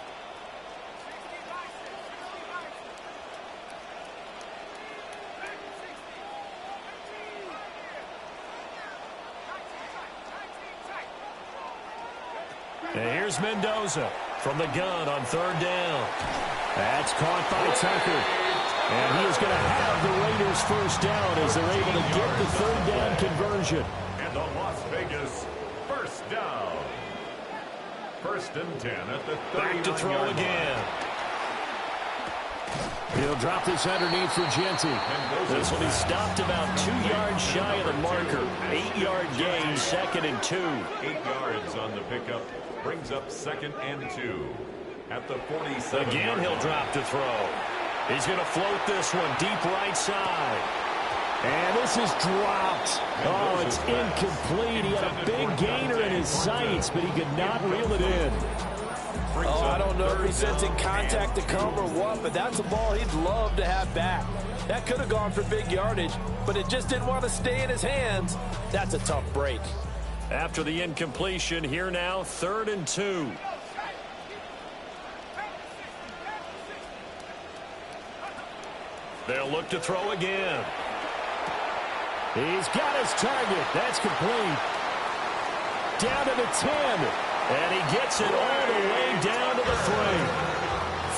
And here's Mendoza from the gun on third down. That's caught by Tucker. And he is going to have the Raiders first down as they're able to get the third down conversion. And the Las Vegas first down. First and 10 at the 39-yard line. Back to throw again. He'll drop this underneath for Genty. This one he stopped about 2 yards shy of the marker. 8-yard gain, 2nd and 2. 8 yards on the pickup. Brings up 2nd and 2 at the 47. Again, he'll drop to throw. He's going to float this one deep right side. And this is dropped. Oh, it's incomplete. He had a big gainer in his sights, but he could not reel it in. Oh, I don't know if he's sensing contact to come or what, but that's a ball he'd love to have back. That could have gone for big yardage, but it just didn't want to stay in his hands. That's a tough break. After the incompletion, here now, 3rd and 2. They'll look to throw again. He's got his target. That's complete. Down to the 10. And he gets it all the way down to the 3.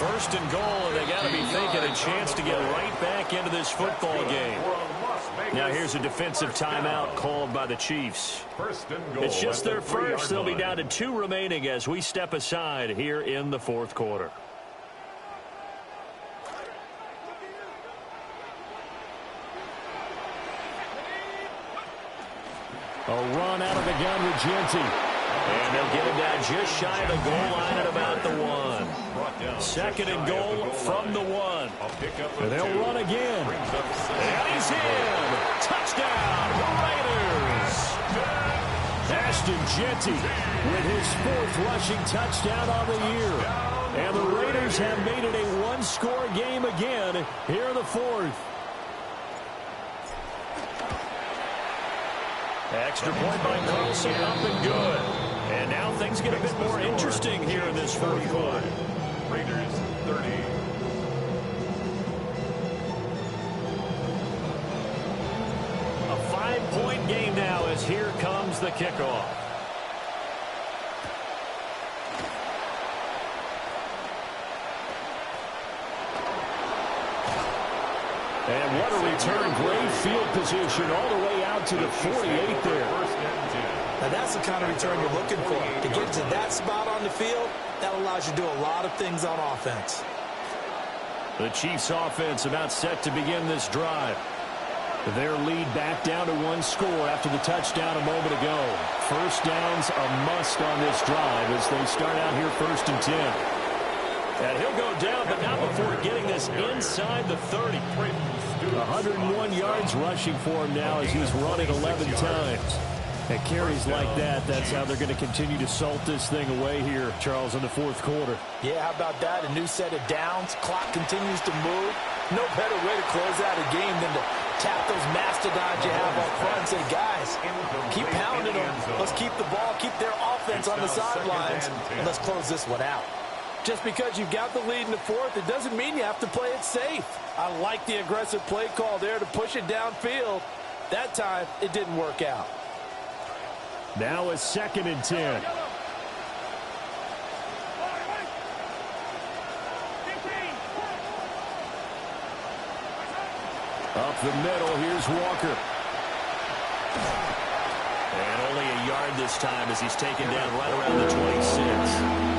First and goal, and they got to be thinking a chance to get right back into this football game. Now here's a defensive timeout called by the Chiefs. First and goal. It's just their first. They'll be down to 2 remaining as we step aside here in the 4th quarter. A run out of the gun with Genty. And they'll get him down just shy of the goal line at about the 1. 2nd and goal from the 1. And they'll run again. And he's in. Touchdown, Raiders. Ashton Genty with his 4th rushing touchdown on the year. And the Raiders have made it a 1-score game again here in the 4th. Extra point by Carlson, up and good. And now things get a bit more interesting here in this 4th quarter. Raiders 30. A 5-point game now as here comes the kickoff. And what a return. Great field position all the way out to the 48 there. Now that's the kind of return you're looking for. To get to that spot on the field, that allows you to do a lot of things on offense. The Chiefs offense about set to begin this drive. Their lead back down to 1 score after the touchdown a moment ago. First down's a must on this drive as they start out here 1st and 10. And he'll go down, but not before getting this inside the 30. 101 yards rushing for him now as he's run it 11 times. And carries like that, that's how they're going to continue to salt this thing away here, Charles, in the 4th quarter. Yeah, how about that? A new set of downs. Clock continues to move. No better way to close out a game than to tap those mastodons you have up front and say, guys, keep pounding them. Let's keep the ball, keep their offense on the sidelines, and let's close this one out. Just because you've got the lead in the 4th, it doesn't mean you have to play it safe. I like the aggressive play call there to push it downfield. That time, it didn't work out. Now a 2nd and 10. Up the middle, here's Walker. And only a yard this time as he's taken down right around the 26.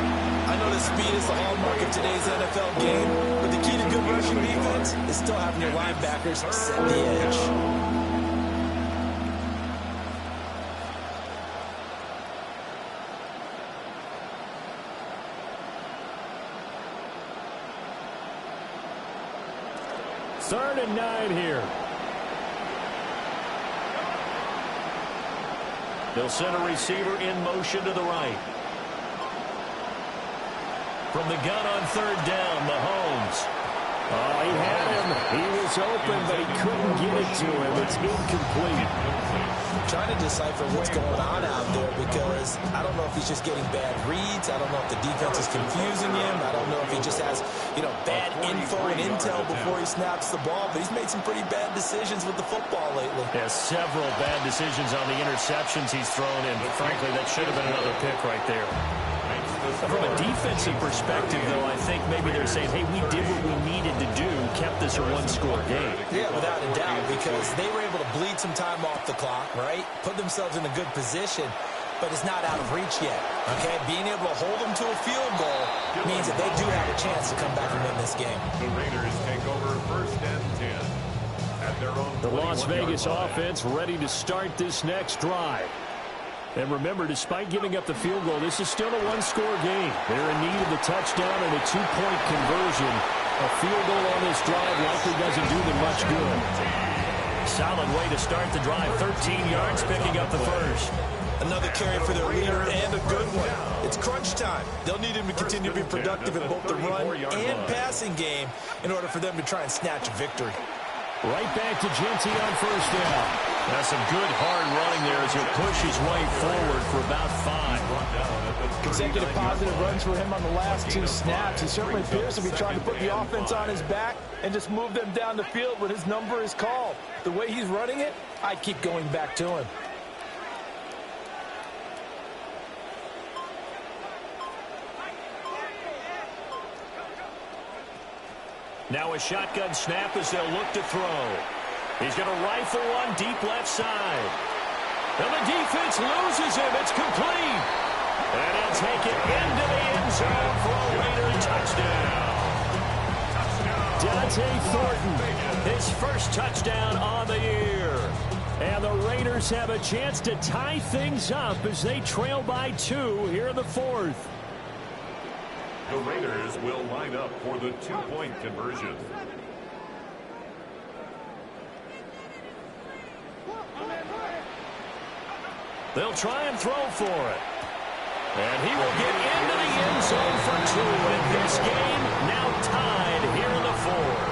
I know that speed is the hallmark of today's NFL game, but the key to good rushing defense is still having your linebackers set the edge. Third and 9 here. They'll send a receiver in motion to the right. From the gun on 3rd down, Mahomes. Oh, he had him. He was open, but he couldn't get it to him. It's incomplete. I'm trying to decipher what's going on out there because I don't know if he's just getting bad reads. I don't know if the defense is confusing him. I don't know if he just has, bad info and intel before he snaps the ball. But he's made some pretty bad decisions with the football lately. Yeah, several bad decisions on the interceptions he's thrown in. But frankly, that should have been another pick right there. From a defensive perspective, though, I think maybe they're saying, hey, we did what we needed to do, kept this a one-score game. Yeah, without a doubt, because they were able to bleed some time off the clock, right? Put themselves in a good position, but it's not out of reach yet, okay? Being able to hold them to a field goal means that they do have a chance to come back and win this game. The Raiders take over 1st and 10 at their own. The Las Vegas offense ready to start this next drive. And remember, despite giving up the field goal, this is still a one-score game. They're in need of a touchdown and a two-point conversion. A field goal on this drive likely doesn't do them much good. Solid way to start the drive. 13 yards, picking up the first. Another carry for their leader and a good one. It's crunch time. They'll need him to continue to be productive in both the run and passing game in order for them to try and snatch a victory. Right back to Genty on 1st down. That's some good hard running there as he'll push his way forward for about 5. Consecutive positive runs for him on the last 2 snaps. He certainly appears to be trying to put the offense on his back and just move them down the field when his number is called. The way he's running it, I keep going back to him. Now a shotgun snap as they'll look to throw. He's going to rifle one deep left side. And the defense loses him. It's complete. And he'll take it into the end zone for a Raider touchdown. Dante Thornton, his first touchdown on the year. And the Raiders have a chance to tie things up as they trail by 2 here in the 4th. The Raiders will line up for the two-point conversion. They'll try and throw for it. And he will get into the end zone for 2. And this game now tied here in the 4th.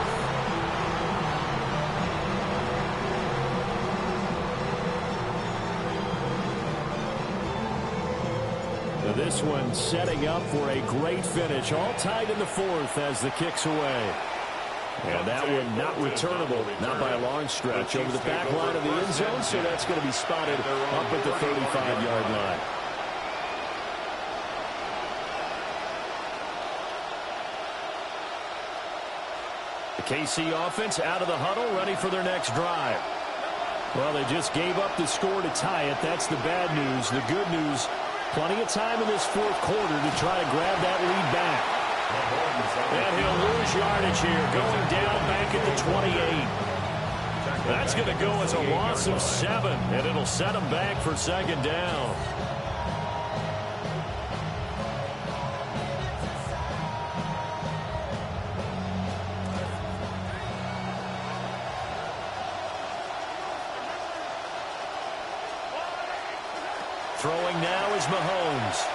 This one setting up for a great finish. All tied in the 4th as the kick's away. And that one not returnable, not by a long stretch, over the back line of the end zone, so that's going to be spotted up at the 35-yard line. The KC offense out of the huddle, ready for their next drive. Well, they just gave up the score to tie it. That's the bad news. The good news, plenty of time in this 4th quarter to try to grab that lead back. And he'll lose yardage here, going down back at the 28. That's going to go as a loss of 7, and it'll set him back for 2nd down. Throwing now is Mahomes.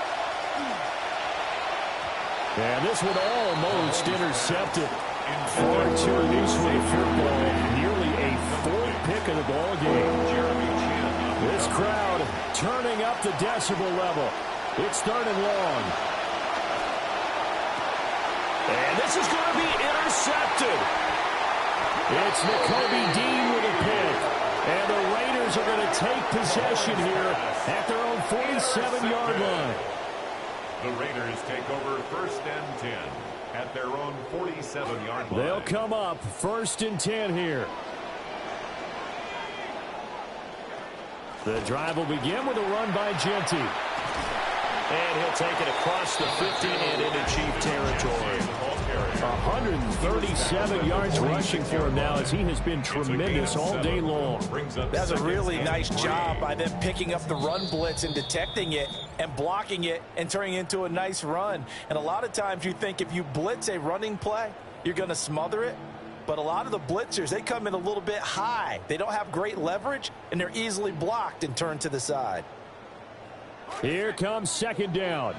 And this one almost intercepted. 4-2 Newsway football. Nearly a 4th pick of the ball game. This crowd turning up the decibel level. It's 3rd and long. And this is going to be intercepted. It's Nakobe Dean with a pick. And the Raiders are going to take possession here at their own 47-yard line. The Raiders take over 1st and 10 at their own 47-yard line. They'll come up 1st and 10 here. The drive will begin with a run by Genty. And he'll take it across the 50 and into Chief territory. 137 yards rushing for him now as he has been tremendous all day long. That's a really nice job by them picking up the run blitz and detecting it and blocking it and turning it into a nice run. And a lot of times you think if you blitz a running play, you're going to smother it. But a lot of the blitzers, they come in a little bit high. They don't have great leverage, and they're easily blocked and turned to the side. Here comes 2nd down.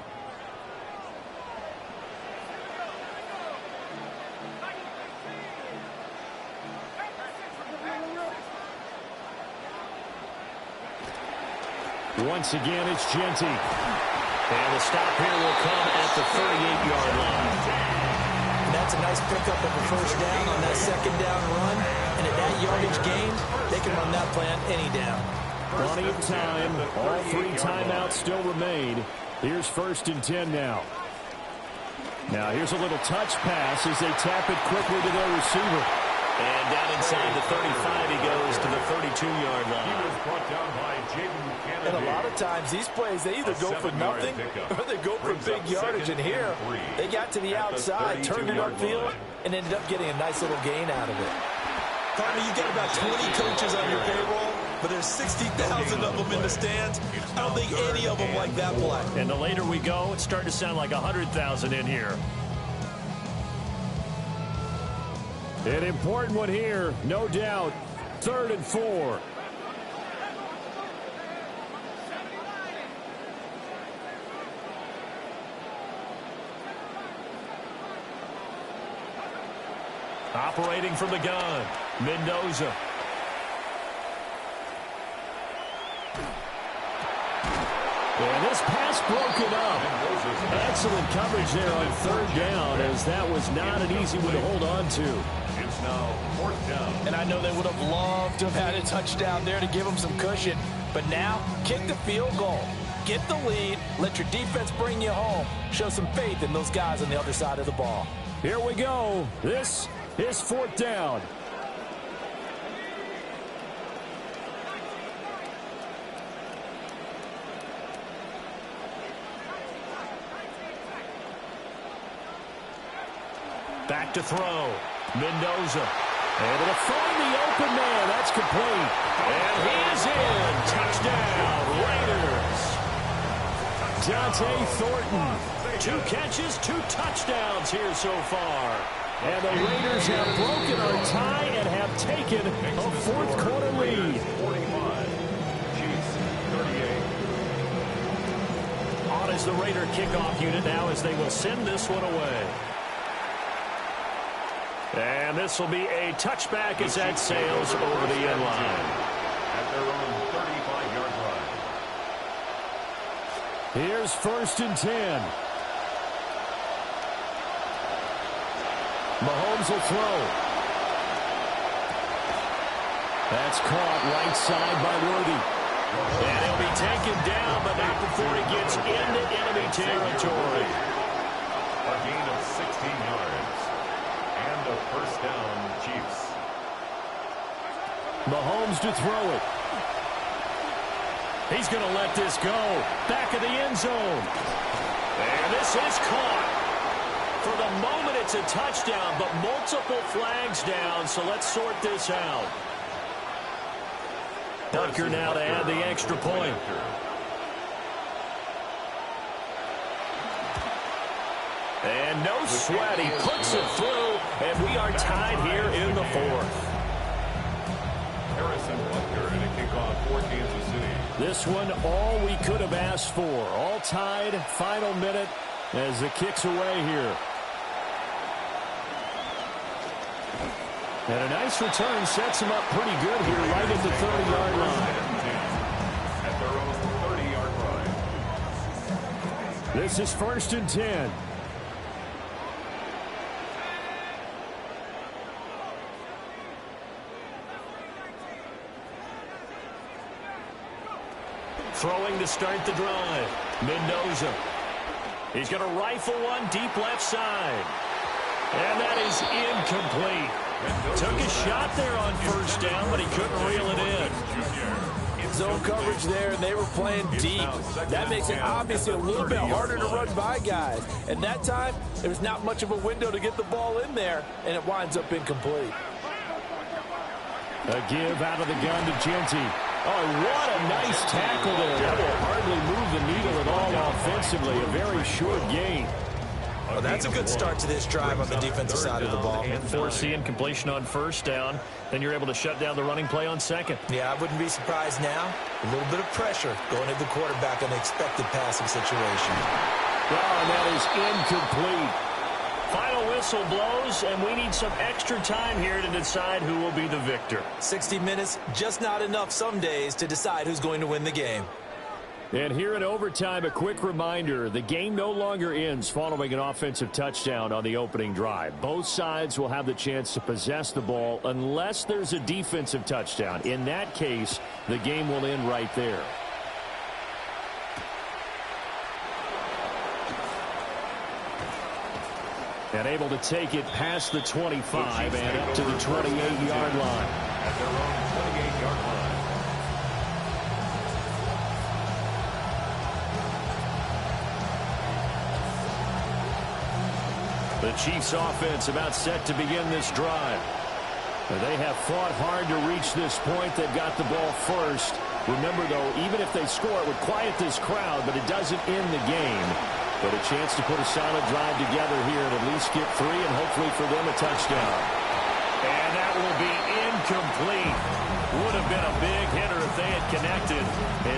Once again, it's Genty. And the stop here will come at the 38-yard line. And that's a nice pickup of a first down on that second down run. And at that yardage gain, they can run that play on any down. Plenty of time. All 3 timeouts still remain. Here's 1st and 10 now. Now here's a little touch pass as they tap it quickly to their receiver. And down inside the 35, he goes to the 32-yard line. He was brought down by Jaden Kennedy. And a lot of times, these plays, they either go for nothing or they go for big yardage. And here, they got to the outside, turned it upfield, and ended up getting a nice little gain out of it. Partner, you got about 20 coaches on your payroll, but there's 60,000 of them in the stands. I don't think any of them like that play. And the later we go, it's starting to sound like 100,000 in here. An important one here, no doubt. 3rd and 4. Operating from the gun, Mendoza. And this pass broken up. Excellent coverage there on 3rd down, as that was not an easy one to hold on to. It's now 4th down. And I know they would have loved to have had a touchdown there to give them some cushion. But now, kick the field goal. Get the lead. Let your defense bring you home. Show some faith in those guys on the other side of the ball. Here we go. This is 4th down. Back to throw. Mendoza. Able to find the open man. That's complete. And he is in. Touchdown, Raiders. Dante Thornton. 2 catches, 2 touchdowns here so far. And the Raiders have broken our tie and have taken a 4th quarter lead. 45. Chiefs 38. On is the Raider kickoff unit now as they will send this one away. And this will be a touchback as that sails over the end line. At their own 35-yard line. Here's 1st and 10. Mahomes will throw. That's caught right side by Worthy. And he'll be taken down, but not before he gets into enemy territory. A gain of 16 yards. And a 1st down, Chiefs. Mahomes to throw it. He's going to let this go. Back of the end zone. And this is caught. For the moment, it's a touchdown, but multiple flags down, so let's sort this out. Bunker now to add the extra point. And no sweat, he puts it through, and we are tied here in the 4th. Harrison Butker in a kickoff for Kansas City. This one, all we could have asked for. All tied, final minute, as the kick's away here. And a nice return sets him up pretty good here, right at the 30-yard line. At their own 30-yard line. This is 1st and 10. Throwing to start the drive. Mendoza. He's going to rifle one deep left side. And that is incomplete. Took a shot there on 1st down, but he couldn't reel it in. Zone coverage there, and they were playing deep. That makes it obviously a little bit harder to run by guys. And that time, there was not much of a window to get the ball in there, and it winds up incomplete. A give out of the gun to Genty. Oh, what a nice tackle there. That will hardly move the needle at all offensively. A very short gain. Well, that's a good start to this drive on the defensive side of the ball. Forcing completion on 1st down. Then you're able to shut down the running play on 2nd. Yeah, I wouldn't be surprised now. A little bit of pressure going at the quarterback on the expected passing situation. Well, and that is incomplete. Final whistle blows, and we need some extra time here to decide who will be the victor. 60 minutes, just not enough some days to decide who's going to win the game. And here in overtime, a quick reminder, the game no longer ends following an offensive touchdown on the opening drive. Both sides will have the chance to possess the ball unless there's a defensive touchdown. In that case, the game will end right there. And able to take it past the 25 and up to the 28-yard line. At their own 28-yard line. The Chiefs offense about set to begin this drive. They have fought hard to reach this point. They've got the ball first. Remember, though, even if they score, it would quiet this crowd, but it doesn't end the game. But a chance to put a solid drive together here and at least get 3 and hopefully for them a touchdown. And that will be incomplete. Would have been a big hitter if they had connected.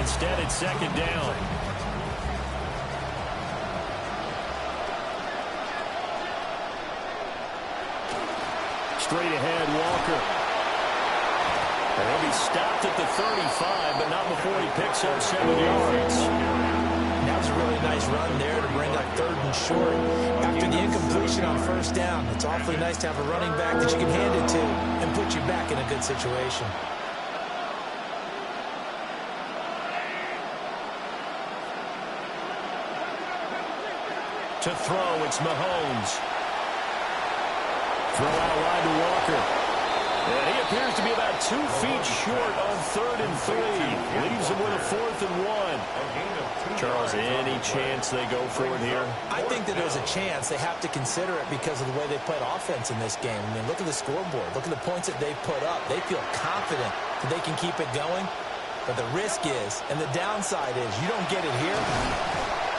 Instead, it's second down. Straight ahead, Walker. And he'll be stopped at the 35, but not before he picks up 7 yards. That was a really nice run there to bring up 3rd and short. After the incompletion on 1st down, it's awfully nice to have a running back that you can hand it to and put you back in a good situation. To throw, it's Mahomes. Throw out wide to Walker. And he appears to be about 2 feet short on 3rd and 3. Leaves him with a 4th and 1. Charles, any chance they go for it here? I think that there's a chance. They have to consider it because of the way they played offense in this game. I mean, look at the scoreboard. Look at the points that they put up. They feel confident that they can keep it going. But the risk is, and the downside is, you don't get it here.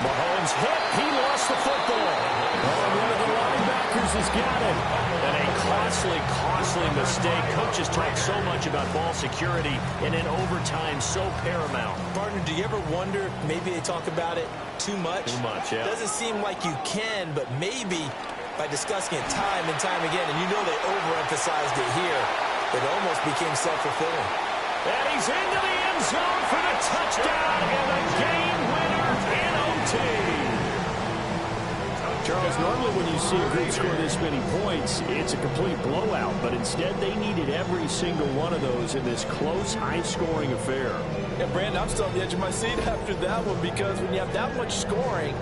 Mahomes hit. He lost the football. Oh, one of the linebackers has got it. And a costly mistake. Coaches talk so much about ball security, and in overtime, so paramount. Partner, do you ever wonder, maybe they talk about it too much? Too much, yeah. Doesn't seem like you can, but maybe by discussing it time and time again, and you know they overemphasized it here, it almost became self-fulfilling. And he's into the end zone for the touchdown and the game winner in OT. Charles, normally when you see a group score this many points, it's a complete blowout. But instead, they needed every single one of those in this close, high-scoring affair. Yeah, Brandon, I'm still on the edge of my seat after that one because when you have that much scoring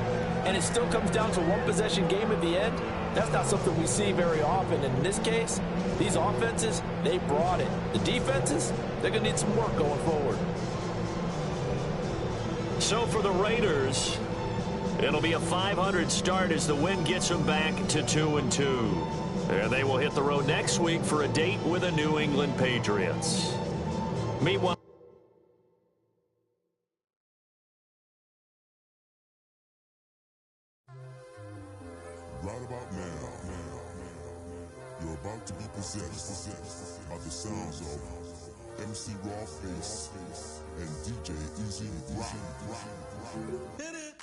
and it still comes down to one possession game at the end, that's not something we see very often. And in this case, these offenses, they brought it. The defenses, they're going to need some work going forward. So for the Raiders, it'll be a 500 start as the win gets them back to 2-2. And they will hit the road next week for a date with the New England Patriots. Meanwhile, right about now, you're about to be possessed by the sounds of MC Rawface and DJ Easy Rock. Hit it!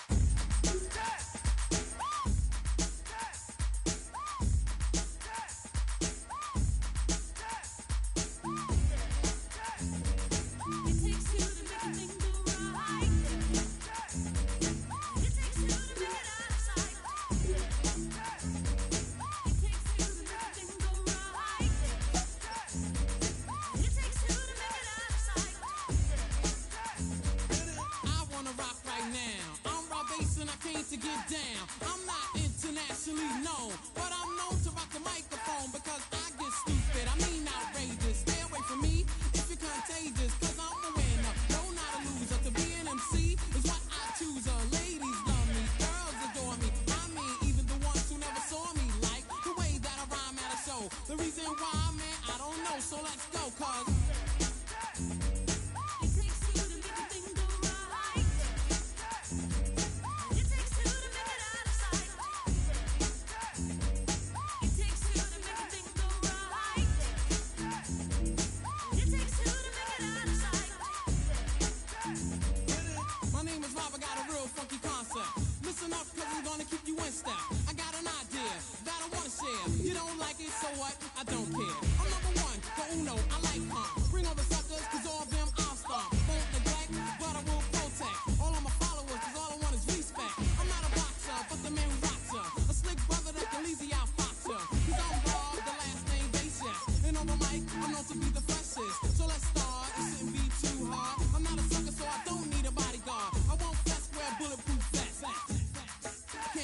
Bring all the suckers, cause all of them I'll stomp. Won't neglect, but I will protect. All of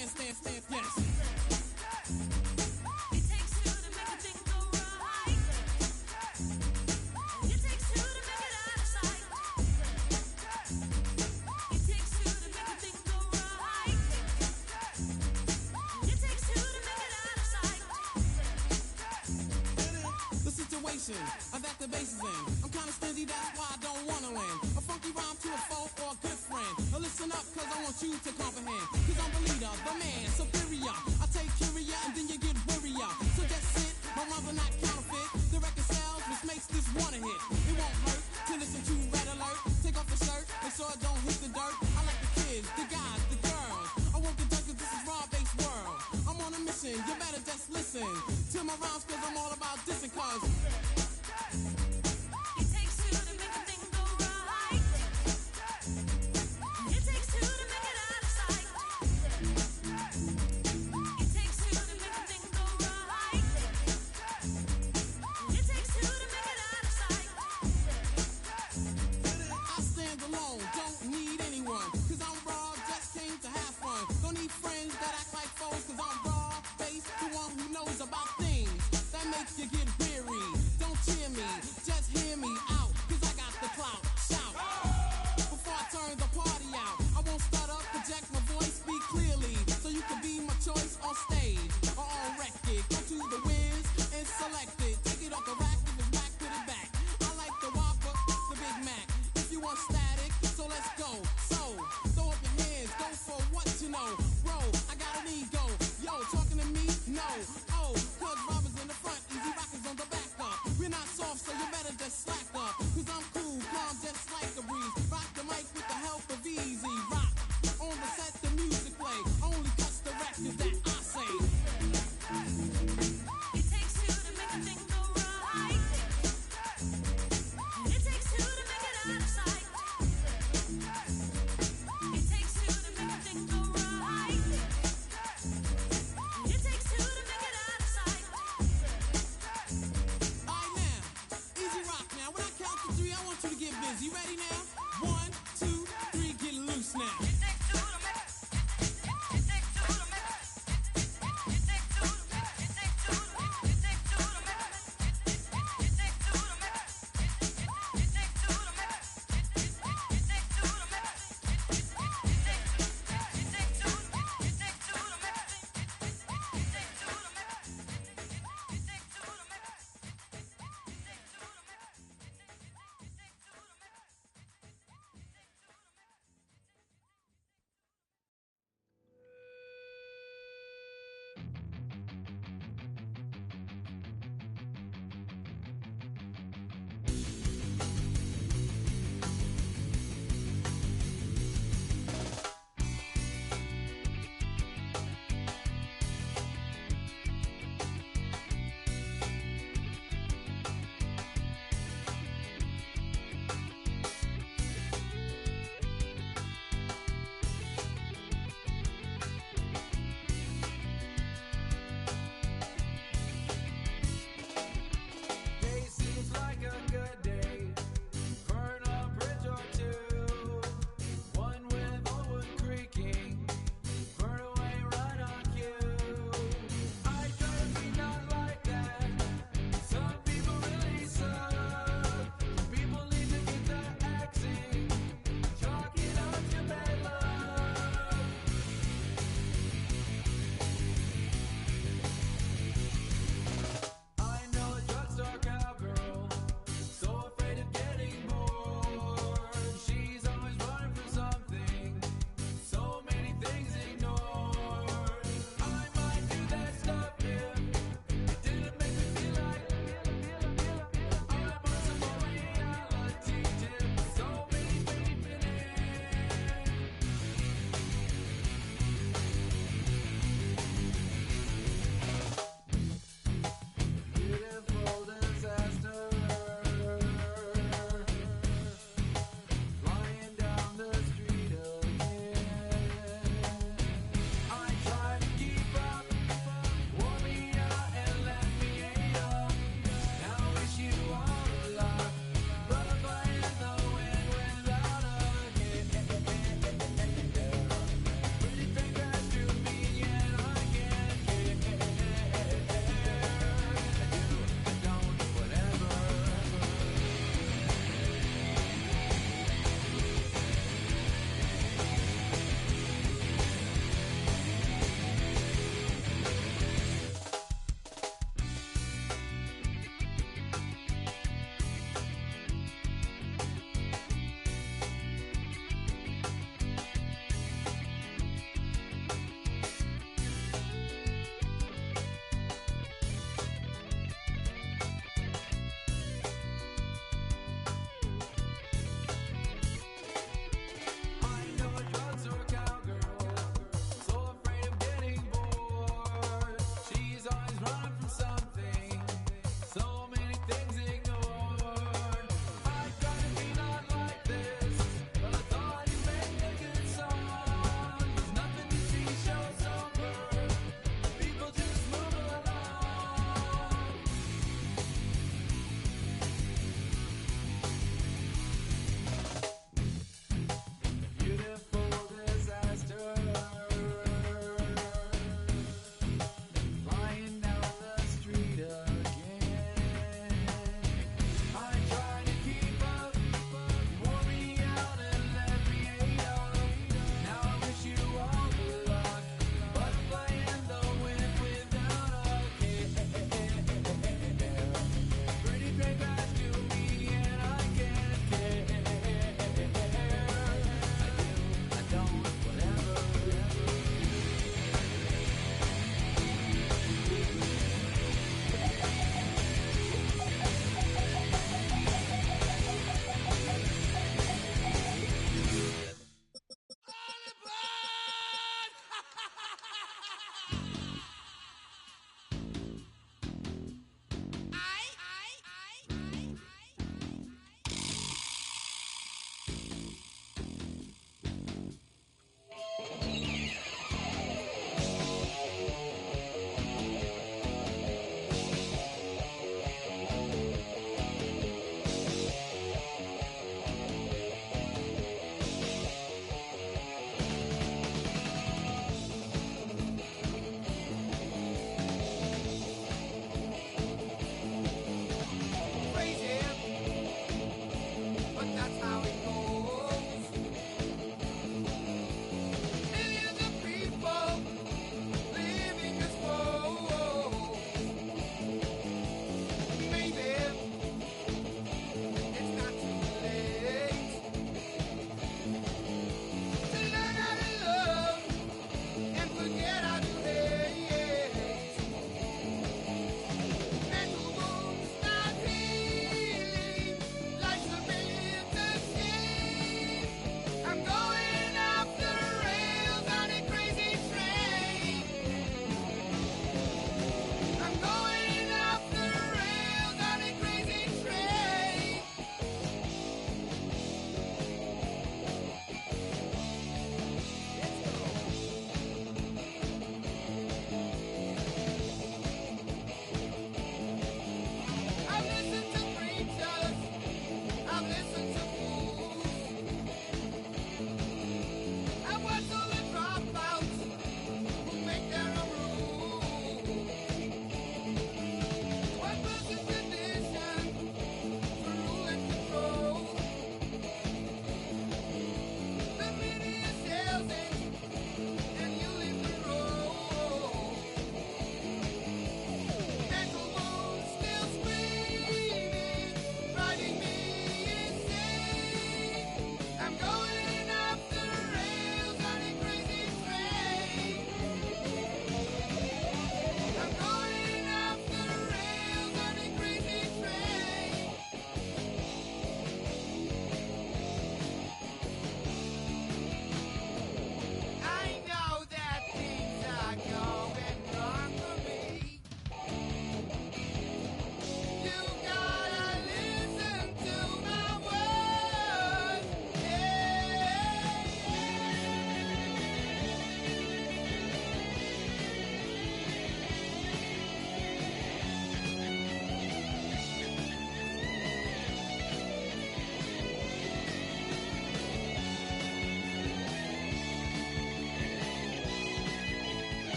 yes. It takes two to make a thing go right. It takes two to make it out of sight. It takes two to make a thing go right. It takes two to make it out of sight. The situation that the bass is in. I'm kinda stingy, that's why I don't wanna win. A funky rhyme to a foe or a good friend. Listen up, cause I want you to comprehend. Cause I'm the leader, the man, superior. I take curia and then you get wearier. So that's it, my rhymes are not counterfeit. The record sells, which makes this one a hit. It won't hurt to listen to Red Alert. Take off the shirt, make sure it don't hit the dirt. I like the kids, the guys, the girls. I won't the cause this is raw-based world. I'm on a mission, you better just listen to my rhymes cause I'm all about dissing cause